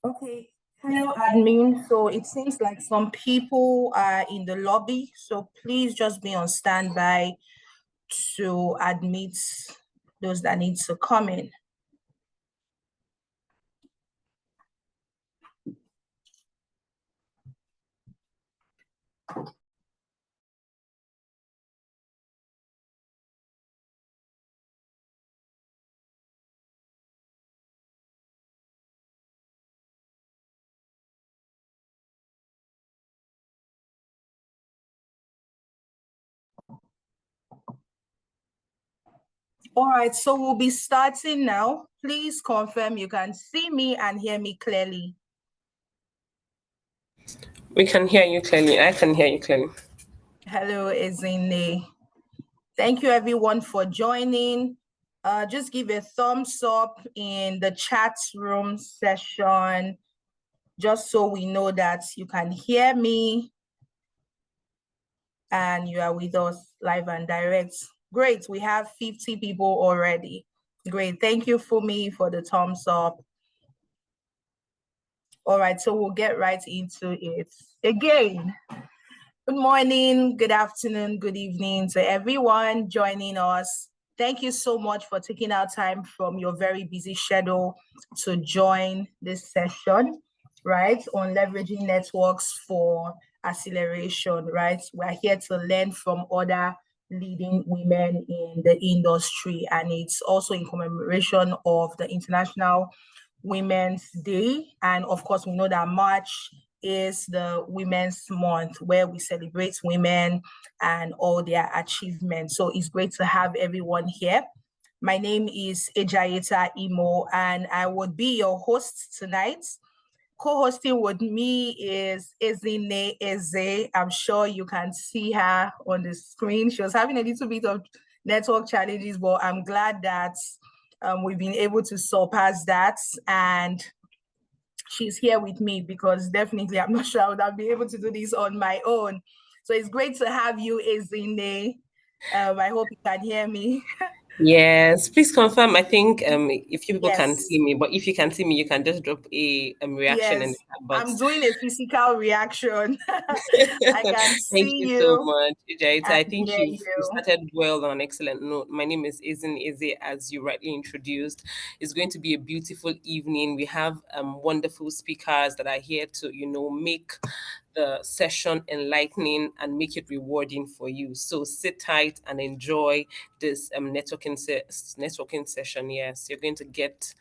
Okay. Hello, admin. So it seems like some people are in the lobby. So please just be on standby to admit those that need to come in. All right, so we'll be starting now. Please confirm you can see me and hear me clearly. We can hear you clearly. I can hear you clearly. Hello, Ezine. Thank you everyone for joining. Just give a thumbs up in the chat room session, just so we know that you can hear me and you are with us live and direct. Great, we have 50 people already. Great, thank you Fumi for the thumbs up. All right, so we'll get right into it. Again, good morning, good afternoon, good evening to everyone joining us. Thank you so much for taking out time from your very busy schedule to join this session, right, on leveraging networks for acceleration, right? We're here to learn from other leading women in the industry, and it's also in commemoration of the International Women's Day. And of course, we know that March is the Women's Month, where we celebrate women and all their achievements. So it's great to have everyone here. My name is Ejayeta Imo, and I would be your host tonight. Co-hosting with me is Ezine Eze. I'm sure you can see her on the screen. She was having a little bit of network challenges, but I'm glad that we've been able to surpass that, and she's here with me, because definitely I'm not sure I would have been able to do this on my own. So it's great to have you, Ezine. I hope you can hear me. Yes, please confirm. I think if you people can Yes. see me, but if you can see me, you can just drop a reaction in Yes, the chat I'm box. doing a physical reaction. I can Thank see you so you much, Ejayeta. I and think hear you you. started well on an excellent note. My name is Izin Eze, as you rightly introduced. It's going to be a beautiful evening. We have wonderful speakers that are here to, make the session enlightening and make it rewarding for you. So sit tight and enjoy this networking session. Yes, you're going to get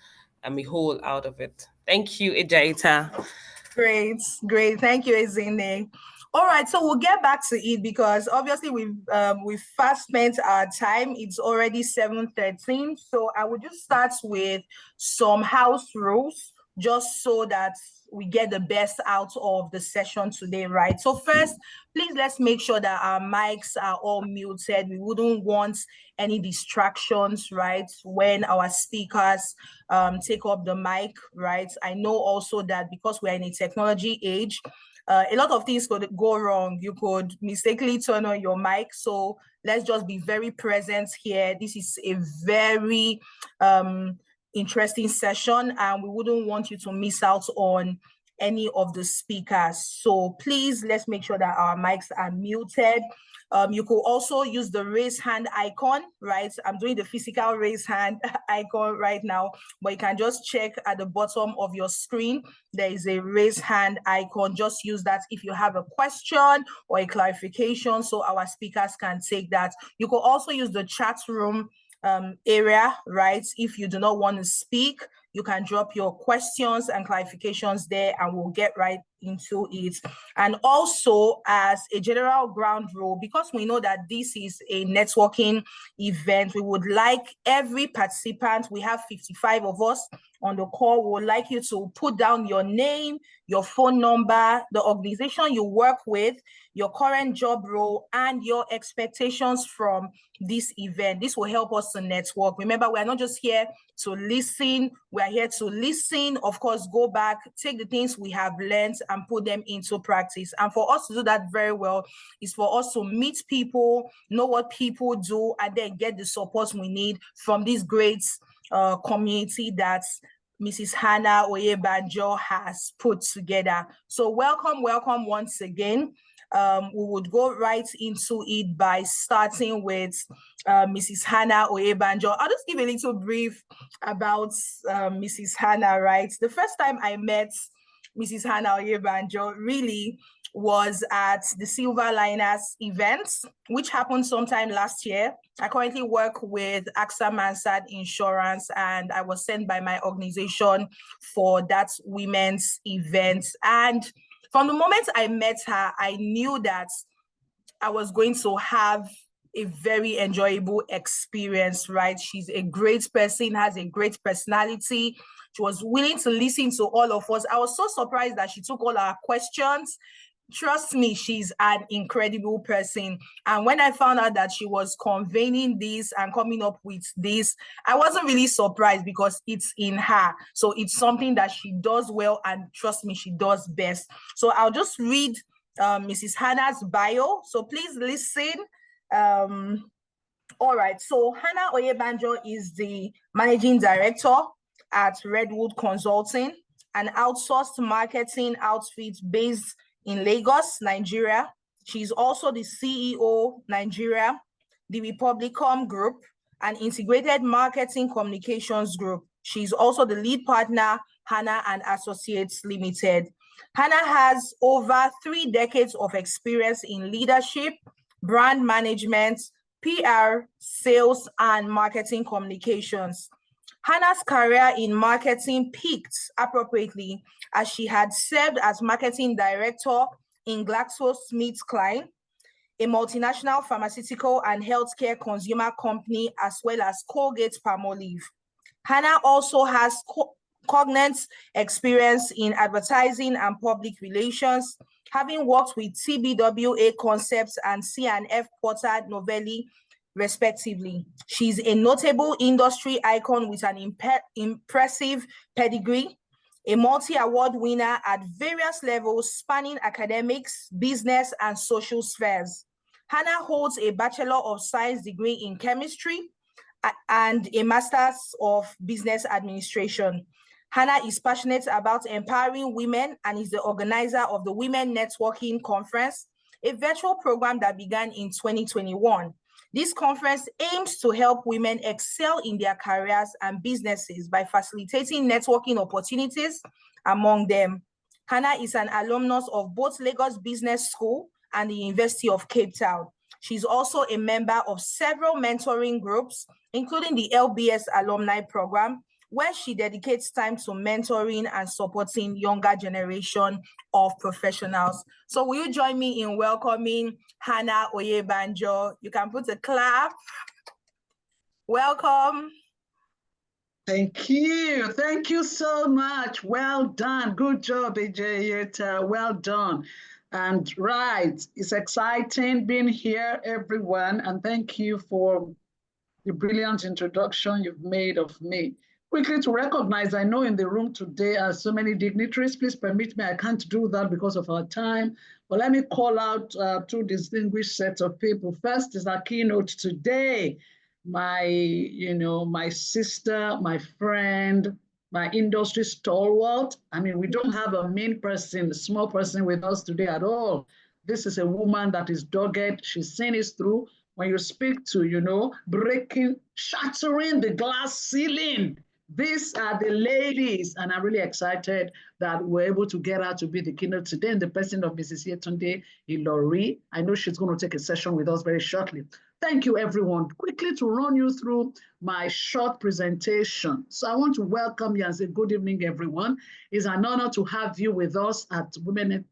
a whole out of it. Thank you, Ejayeta. Great, great. Thank you, Ezine. All right, so we'll get back to it, because obviously we've fast spent our time. It's already 7:13. So I will just start with some house rules, just so that we get the best out of the session today, right? So first, please let's make sure that our mics are all muted. We wouldn't want any distractions, right, when our speakers take up the mic, right? I know also that because we're in a technology age, a lot of things could go wrong. You could mistakenly turn on your mic. So let's just be very present here. This is a very interesting session, and we wouldn't want you to miss out on any of the speakers. So please, let's make sure that our mics are muted. You could also use the raise hand icon, right? I'm doing the physical raise hand icon right now, but you can just check at the bottom of your screen. There is a raise hand icon. Just use that if you have a question or a clarification, so our speakers can take that. You could also use the chat room area, right? If you do not want to speak, you can drop your questions and clarifications there and we'll get right into it. And also, as a general ground rule, because we know that this is a networking event, we would like every participant, we have 55 of us on the call, we would like you to put down your name, your phone number, the organization you work with, your current job role, and your expectations from this event. This will help us to network. Remember, we are not just here to listen, we are here to listen, of course, go back, take the things we have learned and put them into practice. And for us to do that very well is for us to meet people, know what people do, and then get the support we need from this great community that Mrs. Hannah Oyebanjo has put together. So welcome once again. We would go right into it by starting with Mrs. Hannah Oyebanjo. I'll just give a little brief about Mrs. Hannah, right? The first time I met Mrs. Hannah Oyebanjo really was at the Silver Liners event, which happened sometime last year. I currently work with AXA Mansard Insurance, and I was sent by my organization for that women's event. And from the moment I met her, I knew that I was going to have a very enjoyable experience, right? She's a great person, has a great personality. She was willing to listen to all of us. I was so surprised that she took all our questions. Trust me, she's an incredible person. And when I found out that she was convening this and coming up with this, I wasn't really surprised because it's in her. So it's something that she does well, and trust me, she does best. So I'll just read Mrs. Hannah's bio. So please listen. All right, so Hannah Oyebanjo is the managing director at Redwood Consulting, an outsourced marketing outfit based in Lagos, Nigeria. She's also the CEO, Nigeria, the Republicom Group, an integrated marketing communications group. She's also the lead partner, Hannah and Associates Limited. Hannah has over 3 decades of experience in leadership, brand management, PR, sales, and marketing communications. Hannah's career in marketing peaked appropriately as she had served as marketing director in GlaxoSmithKline, a multinational pharmaceutical and healthcare consumer company, as well as Colgate-Palmolive. Hannah also has cognate experience in advertising and public relations, having worked with TBWA Concepts and C&F Porter Novelli, respectively. She's a notable industry icon with an impressive pedigree, a multi-award winner at various levels spanning academics, business, and social spheres. Hannah holds a Bachelor of Science degree in chemistry and a Master's of Business Administration. Hannah is passionate about empowering women and is the organizer of the Women Networking Conference, a virtual program that began in 2021. This conference aims to help women excel in their careers and businesses by facilitating networking opportunities among them. Hannah is an alumnus of both Lagos Business School and the University of Cape Town. She's also a member of several mentoring groups, including the LBS Alumni Program, where she dedicates time to mentoring and supporting younger generation of professionals. So will you join me in welcoming Hannah Oyebanjo? You can put a clap. Welcome. Thank you. Thank you so much. Well done. Good job, AJ. Well done. And right, it's exciting being here, everyone. And thank you for the brilliant introduction you've made of me. Quickly to recognize, I know in the room today are so many dignitaries. Please permit me, I can't do that because of our time. But let me call out 2 distinguished sets of people. First is our keynote today. My sister, my friend, my industry stalwart. I mean, we don't have a mean person, a small person with us today at all. This is a woman that is dogged. She's seen it through. When you speak to, breaking, shattering the glass ceiling, these are the ladies, and I'm really excited that we're able to get her to be the keynote today in the person of Mrs. Yetunde Ilori. I know she's going to take a session with us very shortly. Thank you, everyone. Quickly to run you through my short presentation. So I want to welcome you and say good evening, everyone. It's an honor to have you with us at Women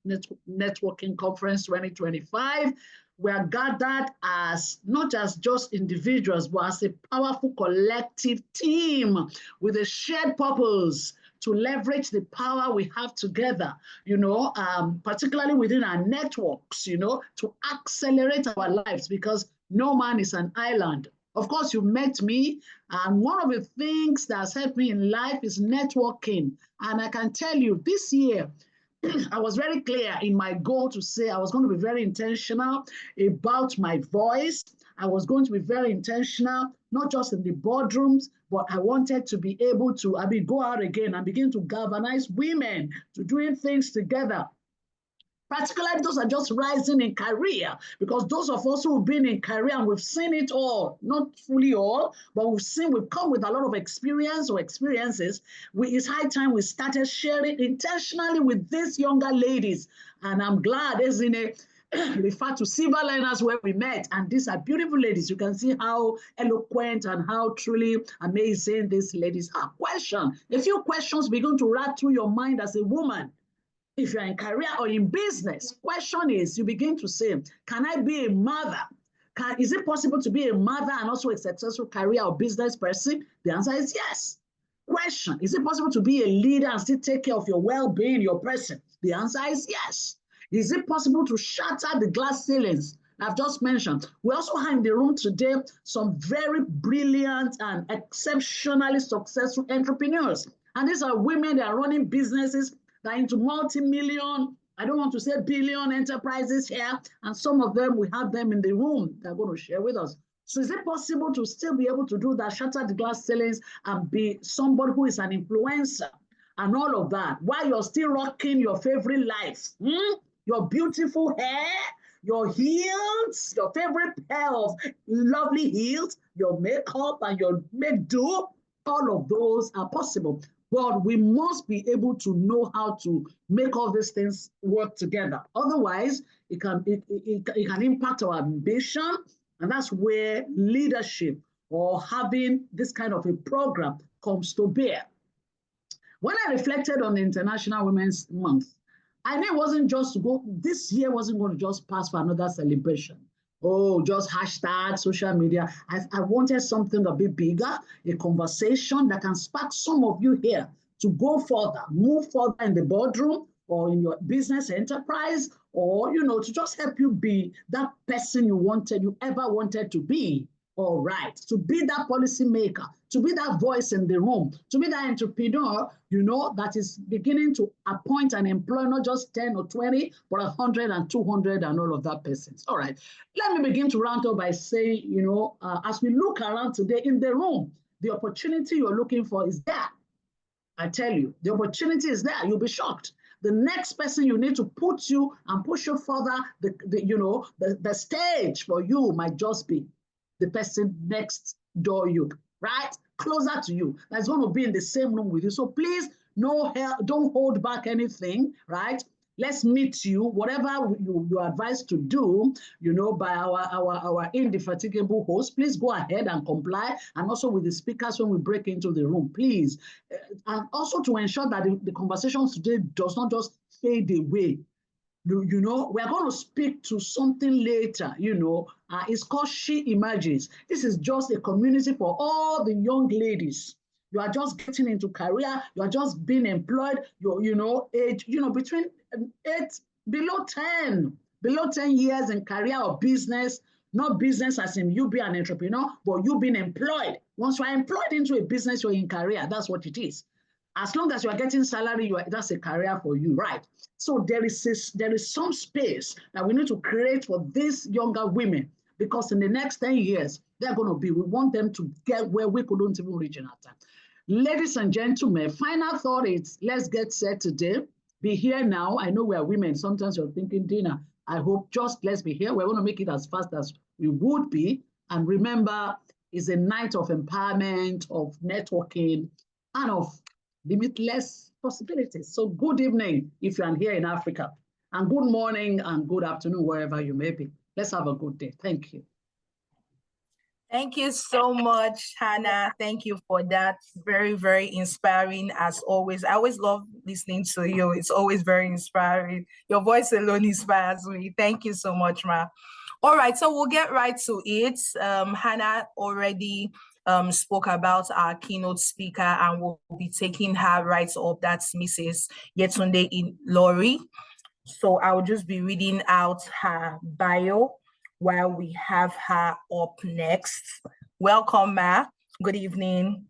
Networking Conference 2025. We are gathered as not as just individuals, but as a powerful collective team with a shared purpose to leverage the power we have together, particularly within our networks, to accelerate our lives, because no man is an island. Of course, you met me, and one of the things that's helped me in life is networking. And I can tell you this year, I was very clear in my goal to say I was going to be very intentional about my voice. I was going to be very intentional, not just in the boardrooms, but I wanted to be able to, go out again and begin to galvanize women to doing things together. Particularly those are just rising in career, because those of us who've been in career and we've seen it all, not fully all, but we've come with a lot of experience or experiences. It's high time we started sharing intentionally with these younger ladies. And I'm glad Ezine referred to Silver Liners where we met. And these are beautiful ladies. You can see how eloquent and how truly amazing these ladies are. A few questions begin to run through your mind as a woman. If you're in career or in business, question is, you begin to say, can I be a mother? Is it possible to be a mother and also a successful career or business person? The answer is yes. Question, is it possible to be a leader and still take care of your well-being, your person? The answer is yes. Is it possible to shatter the glass ceilings I've just mentioned? We also have in the room today some very brilliant and exceptionally successful entrepreneurs. And these are women that are running businesses that are into multi-million, I don't want to say billion enterprises here, and some of them, we have them in the room they're going to share with us. So is it possible to still be able to do that, shatter the glass ceilings, and be somebody who is an influencer and all of that, while you're still rocking your favorite life, your beautiful hair, your heels, your favorite pair of lovely heels, your makeup and your make-do? All of those are possible. But we must be able to know how to make all these things work together. Otherwise, it can impact our ambition, and that's where leadership or having this kind of a program comes to bear. When I reflected on the International Women's Month, I knew it wasn't just to go, this year wasn't going to just pass for another celebration. Oh, just hashtag social media. I wanted something a bit bigger, a conversation that can spark some of you here to go further, move further in the boardroom or in your business enterprise, or, to just help you be that person you ever wanted to be. All right, to be that policymaker, to be that voice in the room, to be that entrepreneur, that is beginning to appoint and employ not just 10 or 20, but 100 and 200 and all of that persons. All right, let me begin to round up by saying, as we look around today in the room, the opportunity you're looking for is there. I tell you, the opportunity is there. You'll be shocked. The next person you need to put you and push you further, the stage for you might just be the person next door you, right? Closer to you. That's going to be in the same room with you. So please, don't hold back anything, right? Let's meet you, whatever you're advised to do, by our indefatigable host. Please go ahead and comply, and also with the speakers when we break into the room, please. And also to ensure that the conversation today does not just fade away. We're going to speak to something later, it's called She Emerges. This is just a community for all the young ladies. You are just getting into career, you are just being employed, age, between 8, below 10 years in career or business, not business as in you be an entrepreneur, but you being employed. Once you are employed into a business, you're in career, that's what it is. As long as you are getting salary, that's a career for you, right? So there is some space that we need to create for these younger women, because in the next 10 years, we want them to get where we couldn't even reach in our time. Ladies and gentlemen, final thought is, let's get set today. Be here now. I know we are women. Sometimes you're thinking dinner. I hope just let's be here. We want to make it as fast as we would be. And remember, it's a night of empowerment, of networking, and of limitless possibilities. So good evening if you're here in Africa, and good morning and good afternoon wherever you may be. Let's have a good day. Thank you. Thank you so much, Hannah. Thank you for that. Very, very inspiring as always. I always love listening to you. It's always very inspiring. Your voice alone inspires me. Thank you so much, Ma. All right, so we'll get right to it. Hannah already spoke about our keynote speaker, and we'll be taking her right up. That's Mrs. Yetunde Ilori. So I'll just be reading out her bio while we have her up next. Welcome, Ma. Good evening.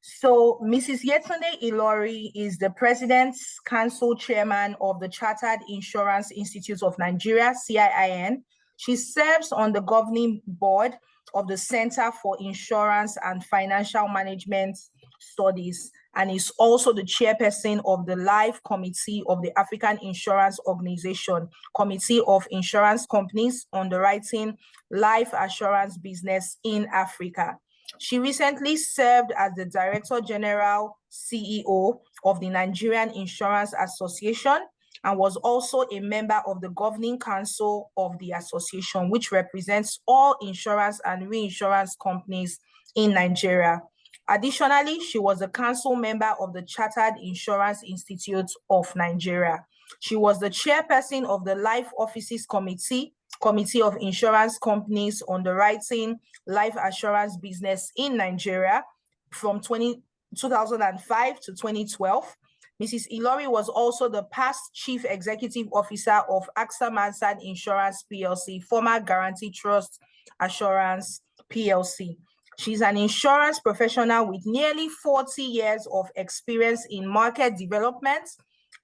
So Mrs. Yetunde Ilori is the President's Council Chairman of the Chartered Insurance Institute of Nigeria, CIIN. She serves on the governing board of the Center for Insurance and Financial Management Studies, and is also the chairperson of the Life Committee of the African Insurance Organization, Committee of Insurance Companies Underwriting Life Assurance Business in Africa. She recently served as the Director General CEO of the Nigerian Insurance Association and was also a member of the Governing Council of the association, which represents all insurance and reinsurance companies in Nigeria. Additionally, she was a council member of the Chartered Insurance Institute of Nigeria. She was the chairperson of the Life Offices Committee of Insurance Companies Underwriting Life Assurance Business in Nigeria from 2005 to 2012. Mrs. Ilori was also the past Chief Executive Officer of AXA Mansard Insurance PLC, former Guarantee Trust Assurance PLC. She's an insurance professional with nearly 40 years of experience in market development,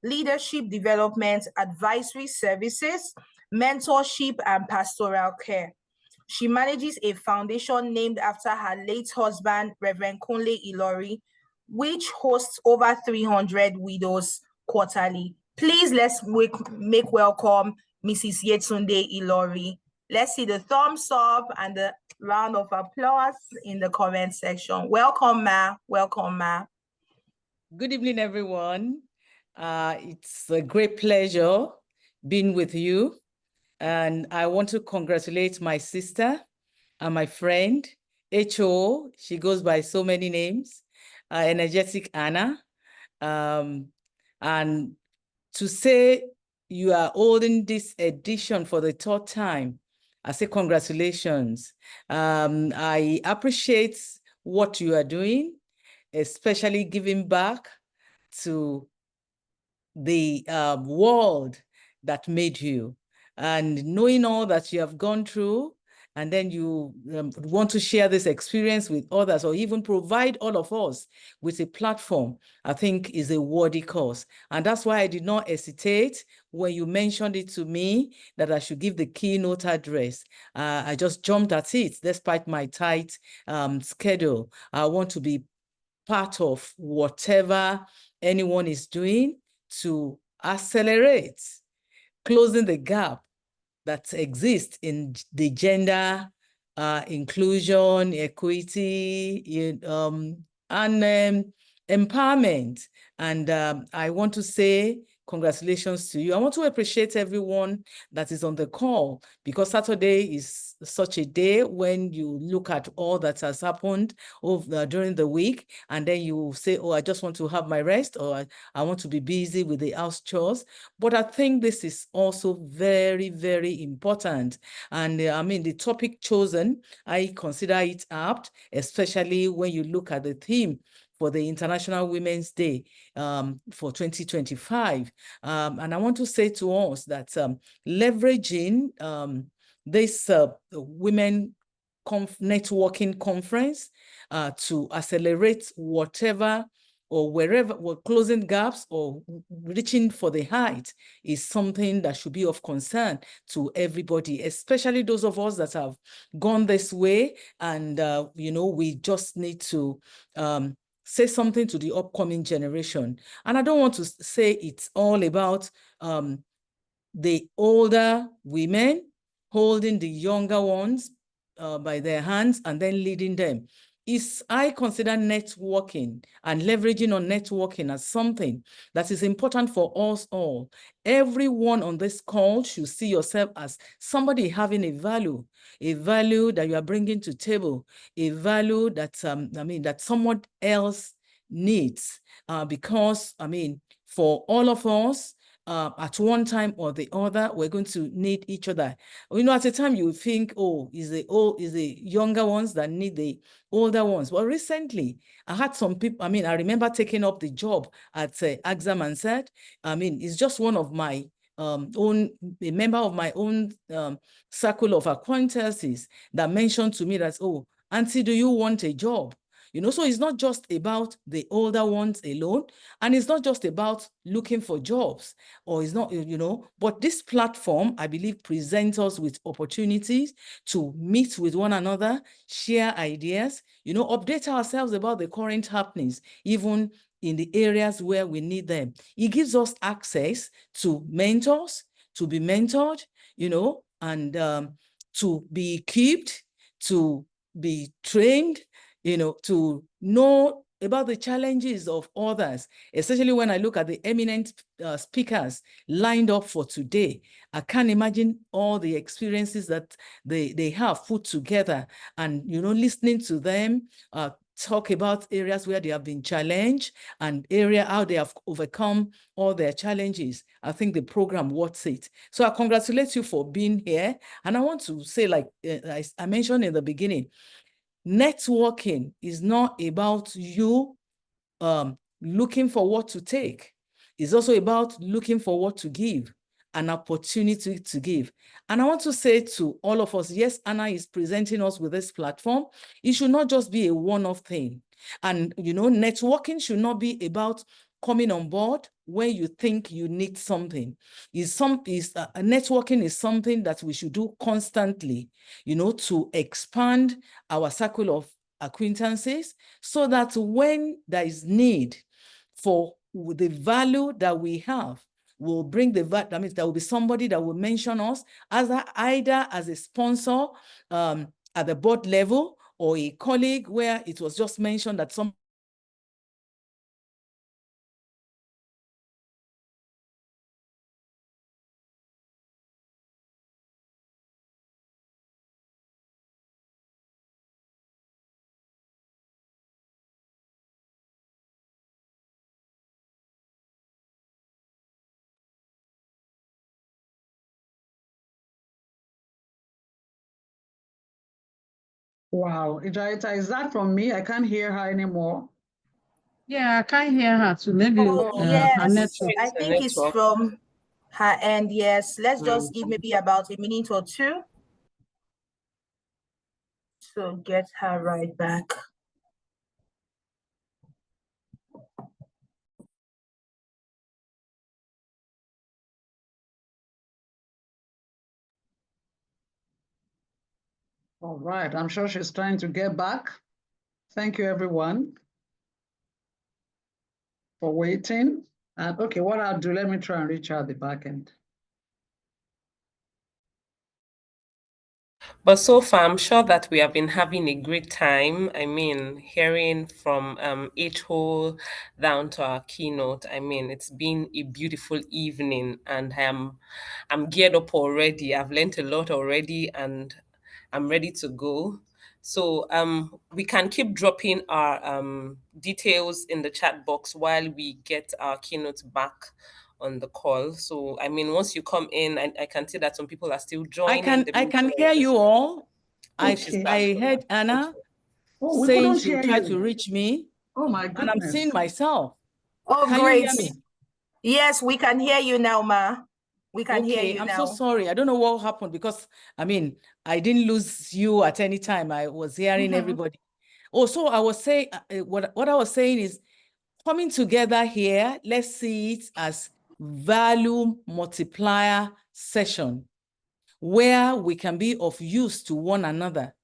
leadership development, advisory services, mentorship, and pastoral care. She manages a foundation named after her late husband, Reverend Kunle Ilori, which hosts over 300 widows quarterly. Please, let's make welcome Mrs. Yetunde Ilori. Let's see the thumbs up and the round of applause in the comment section. Welcome, Ma. Welcome, Ma. Good evening, everyone. It's a great pleasure being with you. And I want to congratulate my sister and my friend, HO. She goes by so many names, Energetic Anna. And to say you are holding this edition for the third time, I say congratulations. I appreciate what you are doing, especially giving back to the world that made you, and knowing all that you have gone through, and then you want to share this experience with others, or even provide all of us with a platform, I think is a worthy cause. And that's why I did not hesitate when you mentioned it to me that I should give the keynote address. I just jumped at it despite my tight schedule. I want to be part of whatever anyone is doing to accelerate closing the gap that exists in the gender inclusion, equity, and empowerment. And I want to say congratulations to you. I want to appreciate everyone that is on the call, because Saturday is such a day when you look at all that has happened during the week, and then you say, oh, I just want to have my rest, or I want to be busy with the house chores. But I think this is also very, very important. And I mean, the topic chosen, I consider it apt, especially when you look at the theme for the International Women's Day for 2025. And I want to say to us that leveraging this women networking conference to accelerate whatever or wherever we're closing gaps or reaching for the height is something that should be of concern to everybody, especially those of us that have gone this way. And, you know, we just need to say something to the upcoming generation. And I don't want to say it's all about the older women holding the younger ones by their hands and then leading them. I consider networking and leveraging on networking as something that is important for us all. Everyone on this call should see yourself as somebody having a value that you are bringing to table, a value that, that someone else needs. Because, for all of us, at one time or the other, we're going to need each other. At a time you think, oh, is the younger ones that need the older ones. Well, recently, I had some people, I remember taking up the job at Axam and said, it's just one of my a member of my own circle of acquaintances that mentioned to me that, oh, Auntie, do you want a job? So it's not just about the older ones alone, and it's not just about looking for jobs, or it's not, but this platform, I believe, presents us with opportunities to meet with one another, share ideas, update ourselves about the current happenings, even in the areas where we need them. It gives us access to mentors, to be mentored, and to be equipped, to be trained, to know about the challenges of others, especially when I look at the eminent speakers lined up for today. I can't imagine all the experiences that they have put together, and, listening to them talk about areas where they have been challenged and how they have overcome all their challenges. I think the program worth it. So I congratulate you for being here. And I want to say, like I mentioned in the beginning, networking is not about you looking for what to take. It's also about looking for what to give, an opportunity to give. And I want to say to all of us, yes, Anna is presenting us with this platform. It should not just be a one-off thing. And, networking should not be about coming on board when you think you need something. Networking is something that we should do constantly, to expand our circle of acquaintances, so that when there is need for the value that we have, we'll bring the value. That means there will be somebody that will mention us as either as a sponsor at the board level, or a colleague where it was just mentioned that some Wow, Ijaita, is that from me? I can't hear her anymore. Yeah, I can't hear her too. Maybe her Yes, network. I think it's from her end. Yes, let's just give maybe about a minute or two to get her right back. All right, I'm sure she's trying to get back. Thank you, everyone, for waiting. And okay, what I'll do, let me try and reach out the back end. But so far, I'm sure that we have been having a great time. Hearing from H-Hole down to our keynote. It's been a beautiful evening, and I'm geared up already. I've learned a lot already, and I'm ready to go. So we can keep dropping our details in the chat box while we get our keynote back on the call. So once you come in, I can see that some people are still joining. I can hear you all. Okay. I heard Anna saying she'll try to reach me. Oh my goodness. And I'm seeing myself. Oh, can great. You hear me? Yes, we can hear you now, Ma. We can hear you now. I'm so sorry. I don't know what happened, because I didn't lose you at any time. I was hearing everybody. Oh, so I was saying, what I was saying is, coming together here, let's see it as value multiplier session, where we can be of use to one another.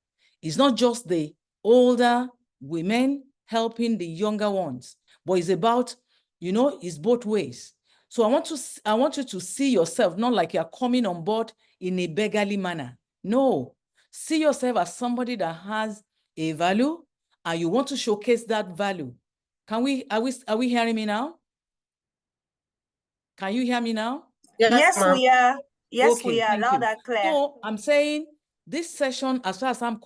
It's not just the older women helping the younger ones, but it's about, you know, it's both ways. So I want you to see yourself not like you're coming on board in a beggarly manner. No, see yourself as somebody that has a value and you want to showcase that value. Are we hearing me now? Can you hear me now? Yes, we are. Yes, Okay, we are. thank Loud you. and clear. So I'm saying this session, as far as I'm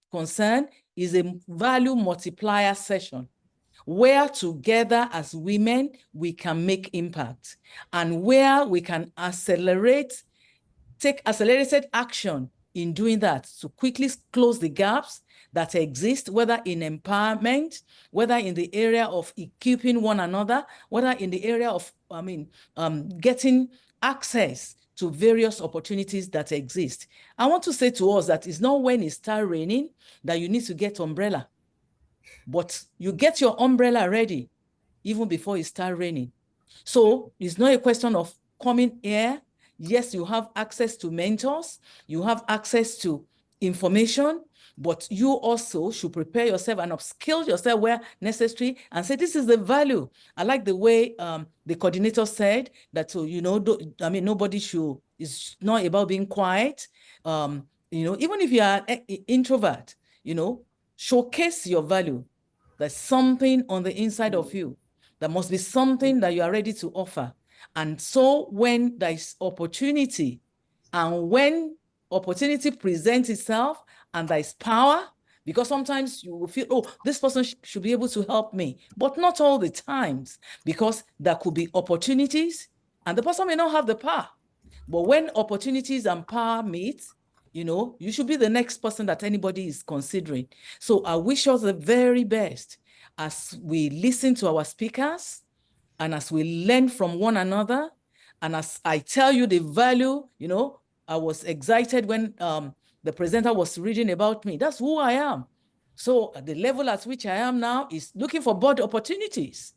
concerned, is a value multiplier session where together as women, we can make impact and where we can take accelerated action in doing that to quickly close the gaps that exist, whether in empowerment, whether in the area of equipping one another, whether in the area of, getting access to various opportunities that exist. I want to say to us that it's not when it starts raining that you need to get umbrella, but you get your umbrella ready even before it starts raining. So it's not a question of coming here. Yes, you have access to mentors, you have access to information, but you also should prepare yourself and upskill yourself where necessary and say, this is the value. I like the way the coordinator said that, so, you know, nobody should, it's not about being quiet. You know, even if you are an introvert, you know, showcase your value. There's something on the inside of you. There must be something that you are ready to offer. And so when there is opportunity, and when opportunity presents itself and there is power, because sometimes you will feel, oh, this person should be able to help me, but not all the times, because there could be opportunities and the person may not have the power. But when opportunities and power meet, you know, you should be the next person that anybody is considering. So I wish us the very best as we listen to our speakers and as we learn from one another. And as I tell you the value, you know, I was excited when the presenter was reading about me. That's who I am. So at the level at which I am now is looking for board opportunities.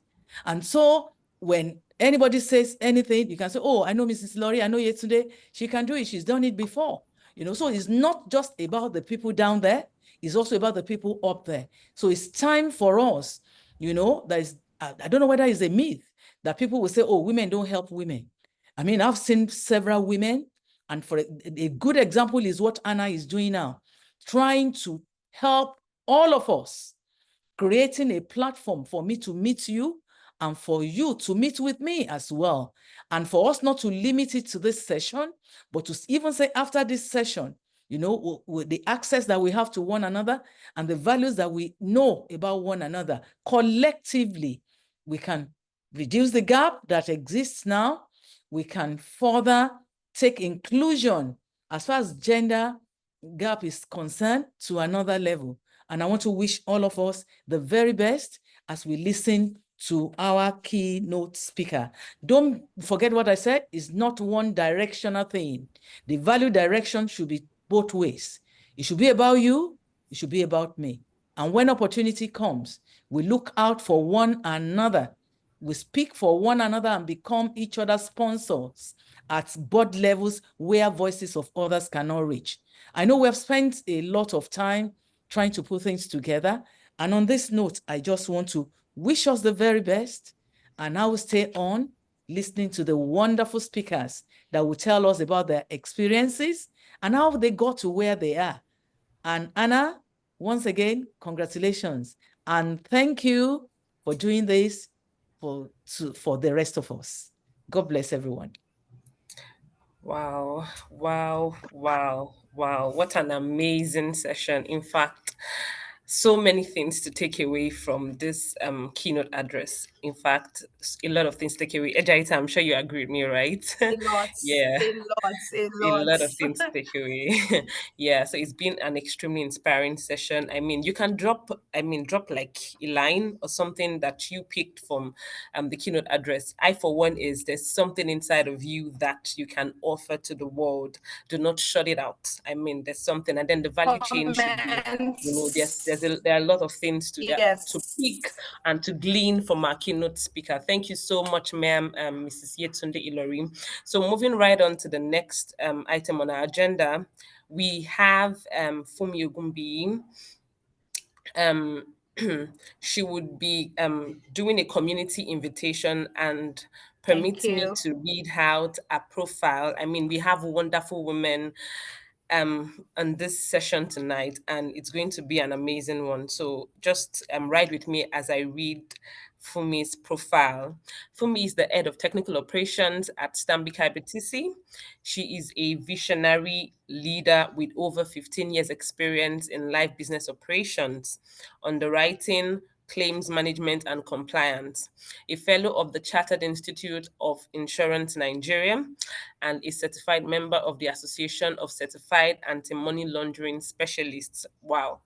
And so when anybody says anything, you can say, oh, I know Mrs. Laurie, I know Yetunde, she can do it, she's done it before. You know, so it's not just about the people down there, it's also about the people up there. So it's time for us, you know, I don't know whether it's a myth that people will say, oh, women don't help women. I mean, I've seen several women, and for a good example is what Anna is doing now, trying to help all of us, creating a platform for me to meet you and for you to meet with me as well. And for us not to limit it to this session, but to even say after this session, you know, with the access that we have to one another and the values that we know about one another, collectively, we can reduce the gap that exists now. We can further take inclusion as far as gender gap is concerned to another level. And I want to wish all of us the very best as we listen to our keynote speaker. Don't forget what I said, it's not one directional thing. The value direction should be both ways. It should be about you, it should be about me. And when opportunity comes, we look out for one another. We speak for one another and become each other's sponsors at board levels where voices of others cannot reach. I know we have spent a lot of time trying to put things together. And on this note, I just want to wish us the very best. And I will stay on listening to the wonderful speakers that will tell us about their experiences and how they got to where they are. And Anna, once again, congratulations. And thank you for doing this for the rest of us. God bless everyone. Wow, wow, wow, wow. What an amazing session. In fact, so many things to take away from this keynote address. In fact, a lot of things to take away. Ejaita, I'm sure you agree with me, right? A lot. Yeah. A A lot lot. of things to take away. Yeah, so it's been an extremely inspiring session. I mean, you can drop like a line or something that you picked from the keynote address. I, for one, is there's something inside of you that you can offer to the world. Do not shut it out. I mean, there's something, and then the value chain should be, you know, there are a lot of things to pick and to glean from our keynote speaker. Thank you so much, ma'am, Mrs. Yetunde Ilorim. So moving right on to the next item on our agenda, we have Funmi Ogunbiyi. she would be doing a community invitation and permit me you. to read out a profile. I mean, we have wonderful women on this session tonight, and it's going to be an amazing one. So just ride with me as I read Fumi's profile. Fumi is the head of technical operations at Stanbic IBTC. She is a visionary leader with over 15 years experience in live business operations, underwriting, claims management and compliance, a fellow of the Chartered Institute of Insurance Nigeria, and a certified member of the Association of Certified Anti-Money Laundering Specialists. Wow.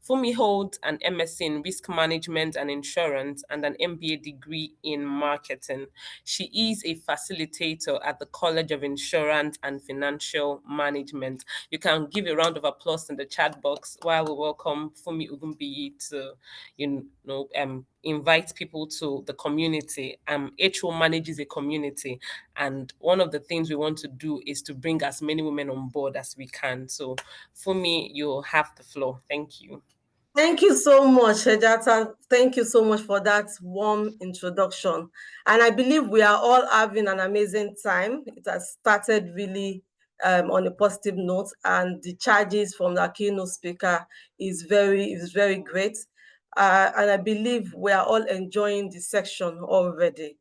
Fumi holds an MSc in Risk Management and Insurance and an MBA degree in Marketing. She is a facilitator at the College of Insurance and Financial Management. You can give a round of applause in the chat box while we welcome Fumi Ogunbiyi to, invite people to the community. HO manages a community, and one of the things we want to do is to bring as many women on board as we can. So, Fumi, you have the floor. Thank you. Thank you so much, Hejata. Thank you so much for that warm introduction. And I believe we are all having an amazing time. It has started really on a positive note, and the charges from the keynote speaker is very great. And I believe we are all enjoying this section already.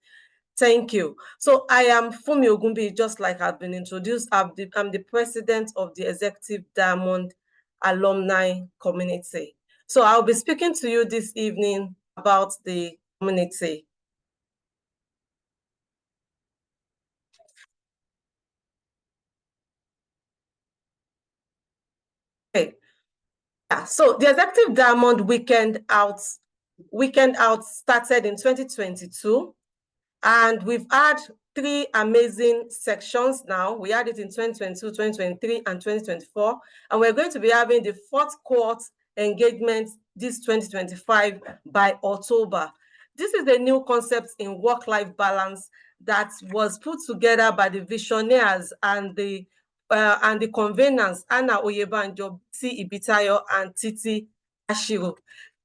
Thank you. So I am Fumi Ogunbiyi, just like I've been introduced. I'm the president of the Executive Diamond Alumni Community. So I'll be speaking to you this evening about the community. Okay. Yeah, so the Executive Diamond Weekend Out started in 2022, and we've had 3 amazing sections now. We had it in 2022, 2023, and 2024, and we're going to be having the 4th cohort engagement this 2025 by October. This is a new concept in work-life balance that was put together by the visionaries and the conveners, Anna Oyebanjo, C. Ibitayo, and Titi Ashiro.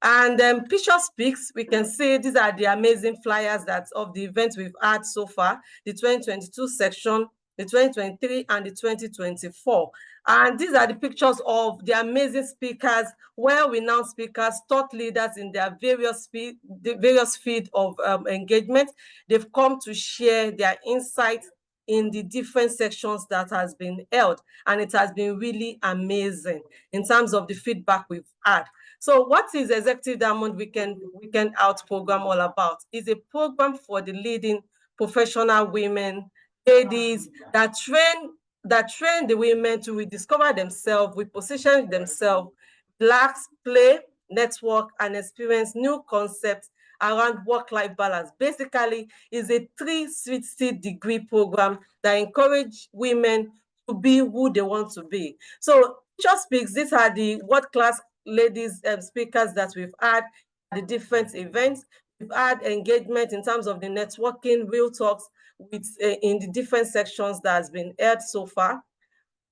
And picture speaks. We can see these are the amazing flyers that of the events we've had so far, the 2022 section, the 2023, and the 2024. And these are the pictures of the amazing speakers, well-renowned speakers, thought leaders in their various field of engagement. They've come to share their insights in the different sections that has been held, and it has been really amazing in terms of the feedback we've had. So what is Executive Diamond Weekend Out program all about? It's a program for the leading professional women, ladies that train the women to rediscover themselves, reposition themselves, relax, play, network, and experience new concepts around work-life balance. Basically, is a 360-degree program that encourages women to be who they want to be. So just speaks, these are the world-class ladies speakers that we've had at the different events. We've had engagement in terms of the networking, real talks with in the different sections that has been held so far.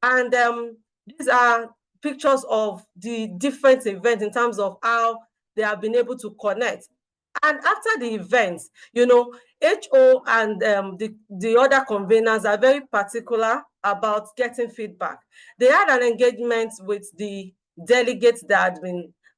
And these are pictures of the different events in terms of how they have been able to connect. And after the events, HO and the other conveners are very particular about getting feedback. They had an engagement with the delegates that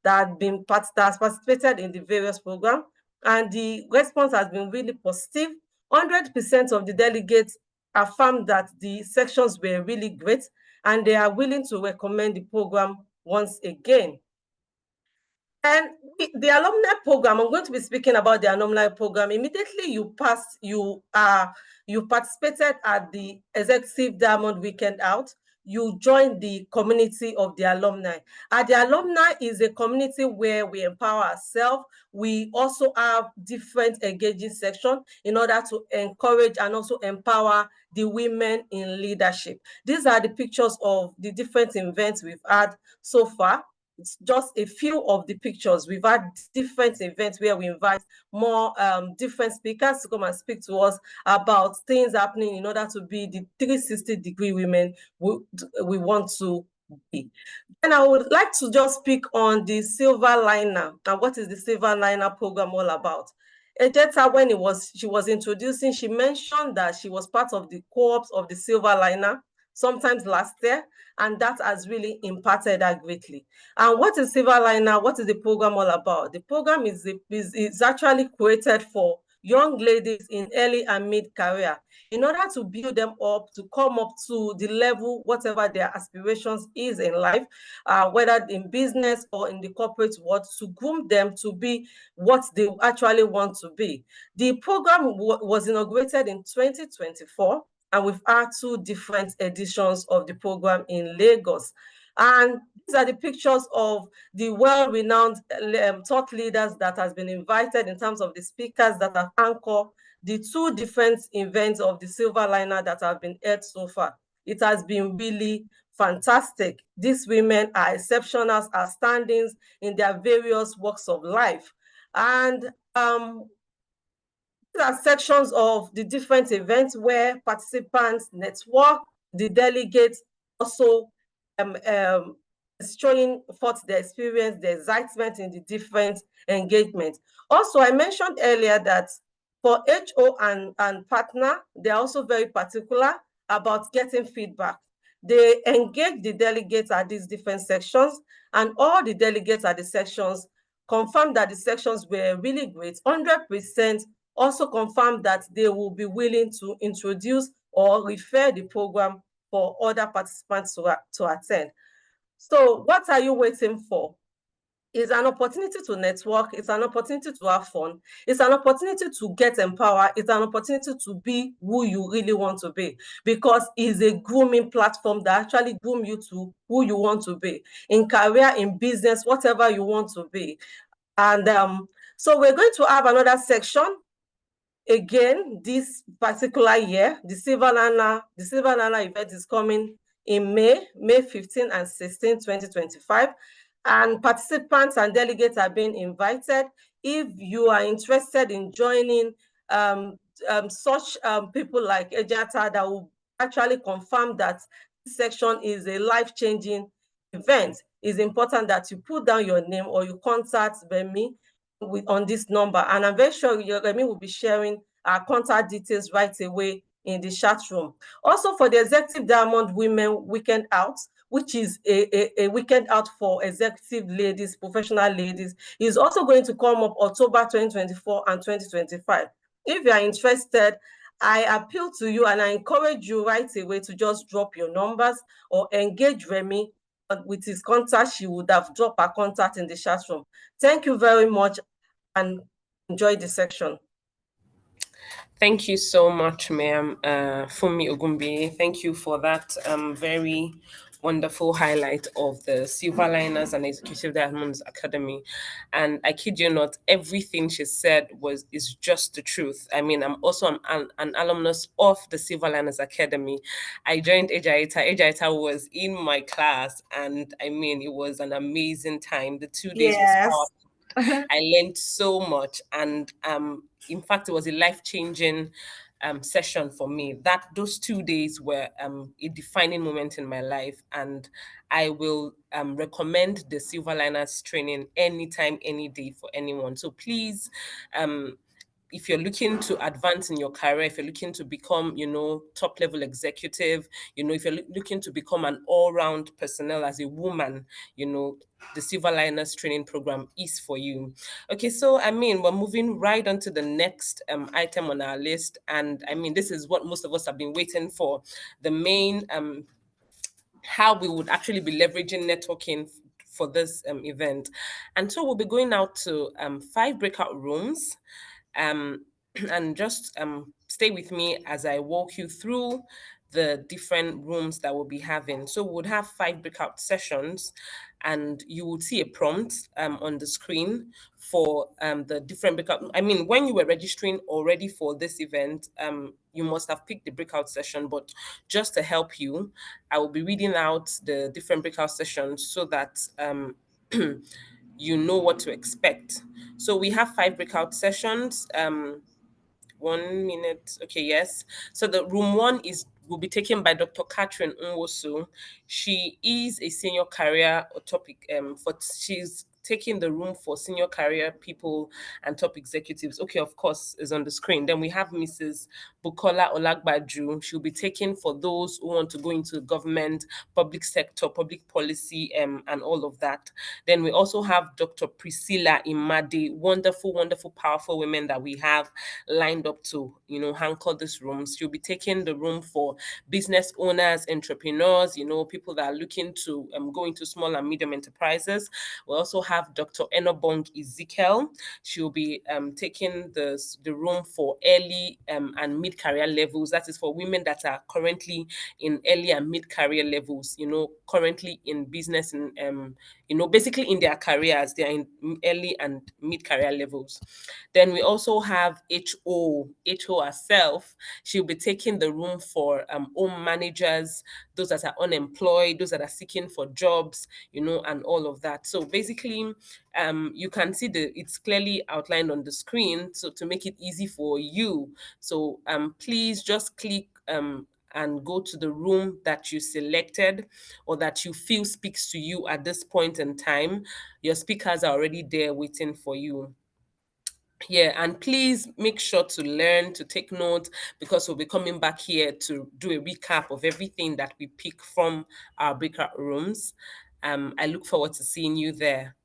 participated in the various programs, and the response has been really positive. 100% of the delegates affirmed that the sections were really great, and they are willing to recommend the program once again. And the alumni program, I'm going to be speaking about the alumni program. Immediately you participated at the Executive Diamond Weekend Out, you join the community of the alumni. The alumni is a community where we empower ourselves. We also have different engaging sections in order to encourage and also empower the women in leadership. These are the pictures of the different events we've had so far. It's just a few of the pictures. We've had different events where we invite more different speakers to come and speak to us about things happening in order to be the 360-degree women we want to be. And I would like to just speak on the Silver Liner and what is the Silver Liner program all about. Ejeta, when she was introducing, she mentioned that she was part of the co-ops of the Silver Liner sometimes last year, and that has really impacted her greatly. And what is Silver Liner? What is the program all about? The program is actually created for young ladies in early and mid-career in order to build them up to come up to the level, whatever their aspirations is in life, whether in business or in the corporate world, to groom them to be what they actually want to be. The program was inaugurated in 2024, and we've had 2 different editions of the program in Lagos. And these are the pictures of the well-renowned thought leaders that has been invited in terms of the speakers that have anchored the 2 different events of the Silver Liner that have been held so far. It has been really fantastic. These women are exceptional, outstanding in their various walks of life. And these are sections of the different events where participants network, the delegates also showing forth their experience, their excitement in the different engagements. Also, I mentioned earlier that for HO and partner, they're also very particular about getting feedback. They engage the delegates at these different sections, and all the delegates at the sections confirmed that the sections were really great. 100% also confirmed that they will be willing to introduce or refer the program for other participants to attend. So what are you waiting for? It's an opportunity to network. It's an opportunity to have fun. It's an opportunity to get empowered. It's an opportunity to be who you really want to be, because it's a grooming platform that actually groom you to who you want to be in career, in business, whatever you want to be. And so we're going to have another section again this particular year. The Silver Liner event is coming in May 15 and 16, 2025. And participants and delegates are being invited. If you are interested in joining such people like Ejeta that will actually confirm that this section is a life-changing event, it's important that you put down your name or you contact Remi on this number. And I'm very sure Remi will be sharing our contact details right away in the chat room. Also, for the Executive Diamond Women Weekend Out, which is a weekend out for executive ladies, professional ladies, is also going to come up October 2024 and 2025. If you are interested, I appeal to you and I encourage you right away to just drop your numbers or engage Remi with his contact. She would have dropped her contact in the chat room. Thank you very much and enjoy the section. Thank you so much, ma'am, Funmi Ogumbe. Thank you for that very wonderful highlight of the Silver Liners and Executive Diamonds Academy. And I kid you not, everything she said is just the truth. I mean, I'm also an alumnus of the Silver Liners Academy. I joined Ejaita. Ejaita was in my class, and I mean, it was an amazing time. The 2 days was powerful. I learned so much, and in fact, it was a life-changing session for me. Those 2 days were a defining moment in my life, and I will recommend the Silver Liners training anytime, any day for anyone. So please, if you're looking to advance in your career, if you're looking to become, top level executive, if you're looking to become an all-round personnel as a woman, the Silver Liners training program is for you. Okay, so I mean, we're moving right on to the next item on our list. And I mean, this is what most of us have been waiting for. The main, how we would actually be leveraging networking for this event. And so we'll be going out to 5 breakout rooms. And just stay with me as I walk you through the different rooms that we'll be having. So we'll have 5 breakout sessions, and you will see a prompt on the screen for the different breakout. I mean, when you were registering already for this event, you must have picked the breakout session, but just to help you, I will be reading out the different breakout sessions so that you know what to expect. So we have 5 breakout sessions. 1 minute. Okay, yes. So the room 1 is will be taken by Dr. Catherine Nwosu. She is a senior career topic she's taking the room for senior career people and top executives. Okay, of course, is on the screen. Then we have Mrs. Bukola Olagbaju. She'll be taking for those who want to go into government, public sector, public policy, and all of that. Then we also have Dr. Priscilla Imade, wonderful, wonderful, powerful women that we have lined up to, anchor this room. She'll be taking the room for business owners, entrepreneurs, people that are looking to go into small and medium enterprises. We also have Dr. Enobong Ezekiel. She'll be taking the room for early and mid-career levels. That is for women that are currently in early and mid-career levels, currently in business and, basically in their careers, they're in early and mid-career levels. Then we also have HO herself. She'll be taking the room for home managers, those that are unemployed, those that are seeking for jobs, and all of that. So basically, you can see it's clearly outlined on the screen, so to make it easy for you. So please just click and go to the room that you selected or that you feel speaks to you at this point in time. Your speakers are already there waiting for you. Yeah, and please make sure to learn to take note, because we'll be coming back here to do a recap of everything that we pick from our breakout rooms. I look forward to seeing you there.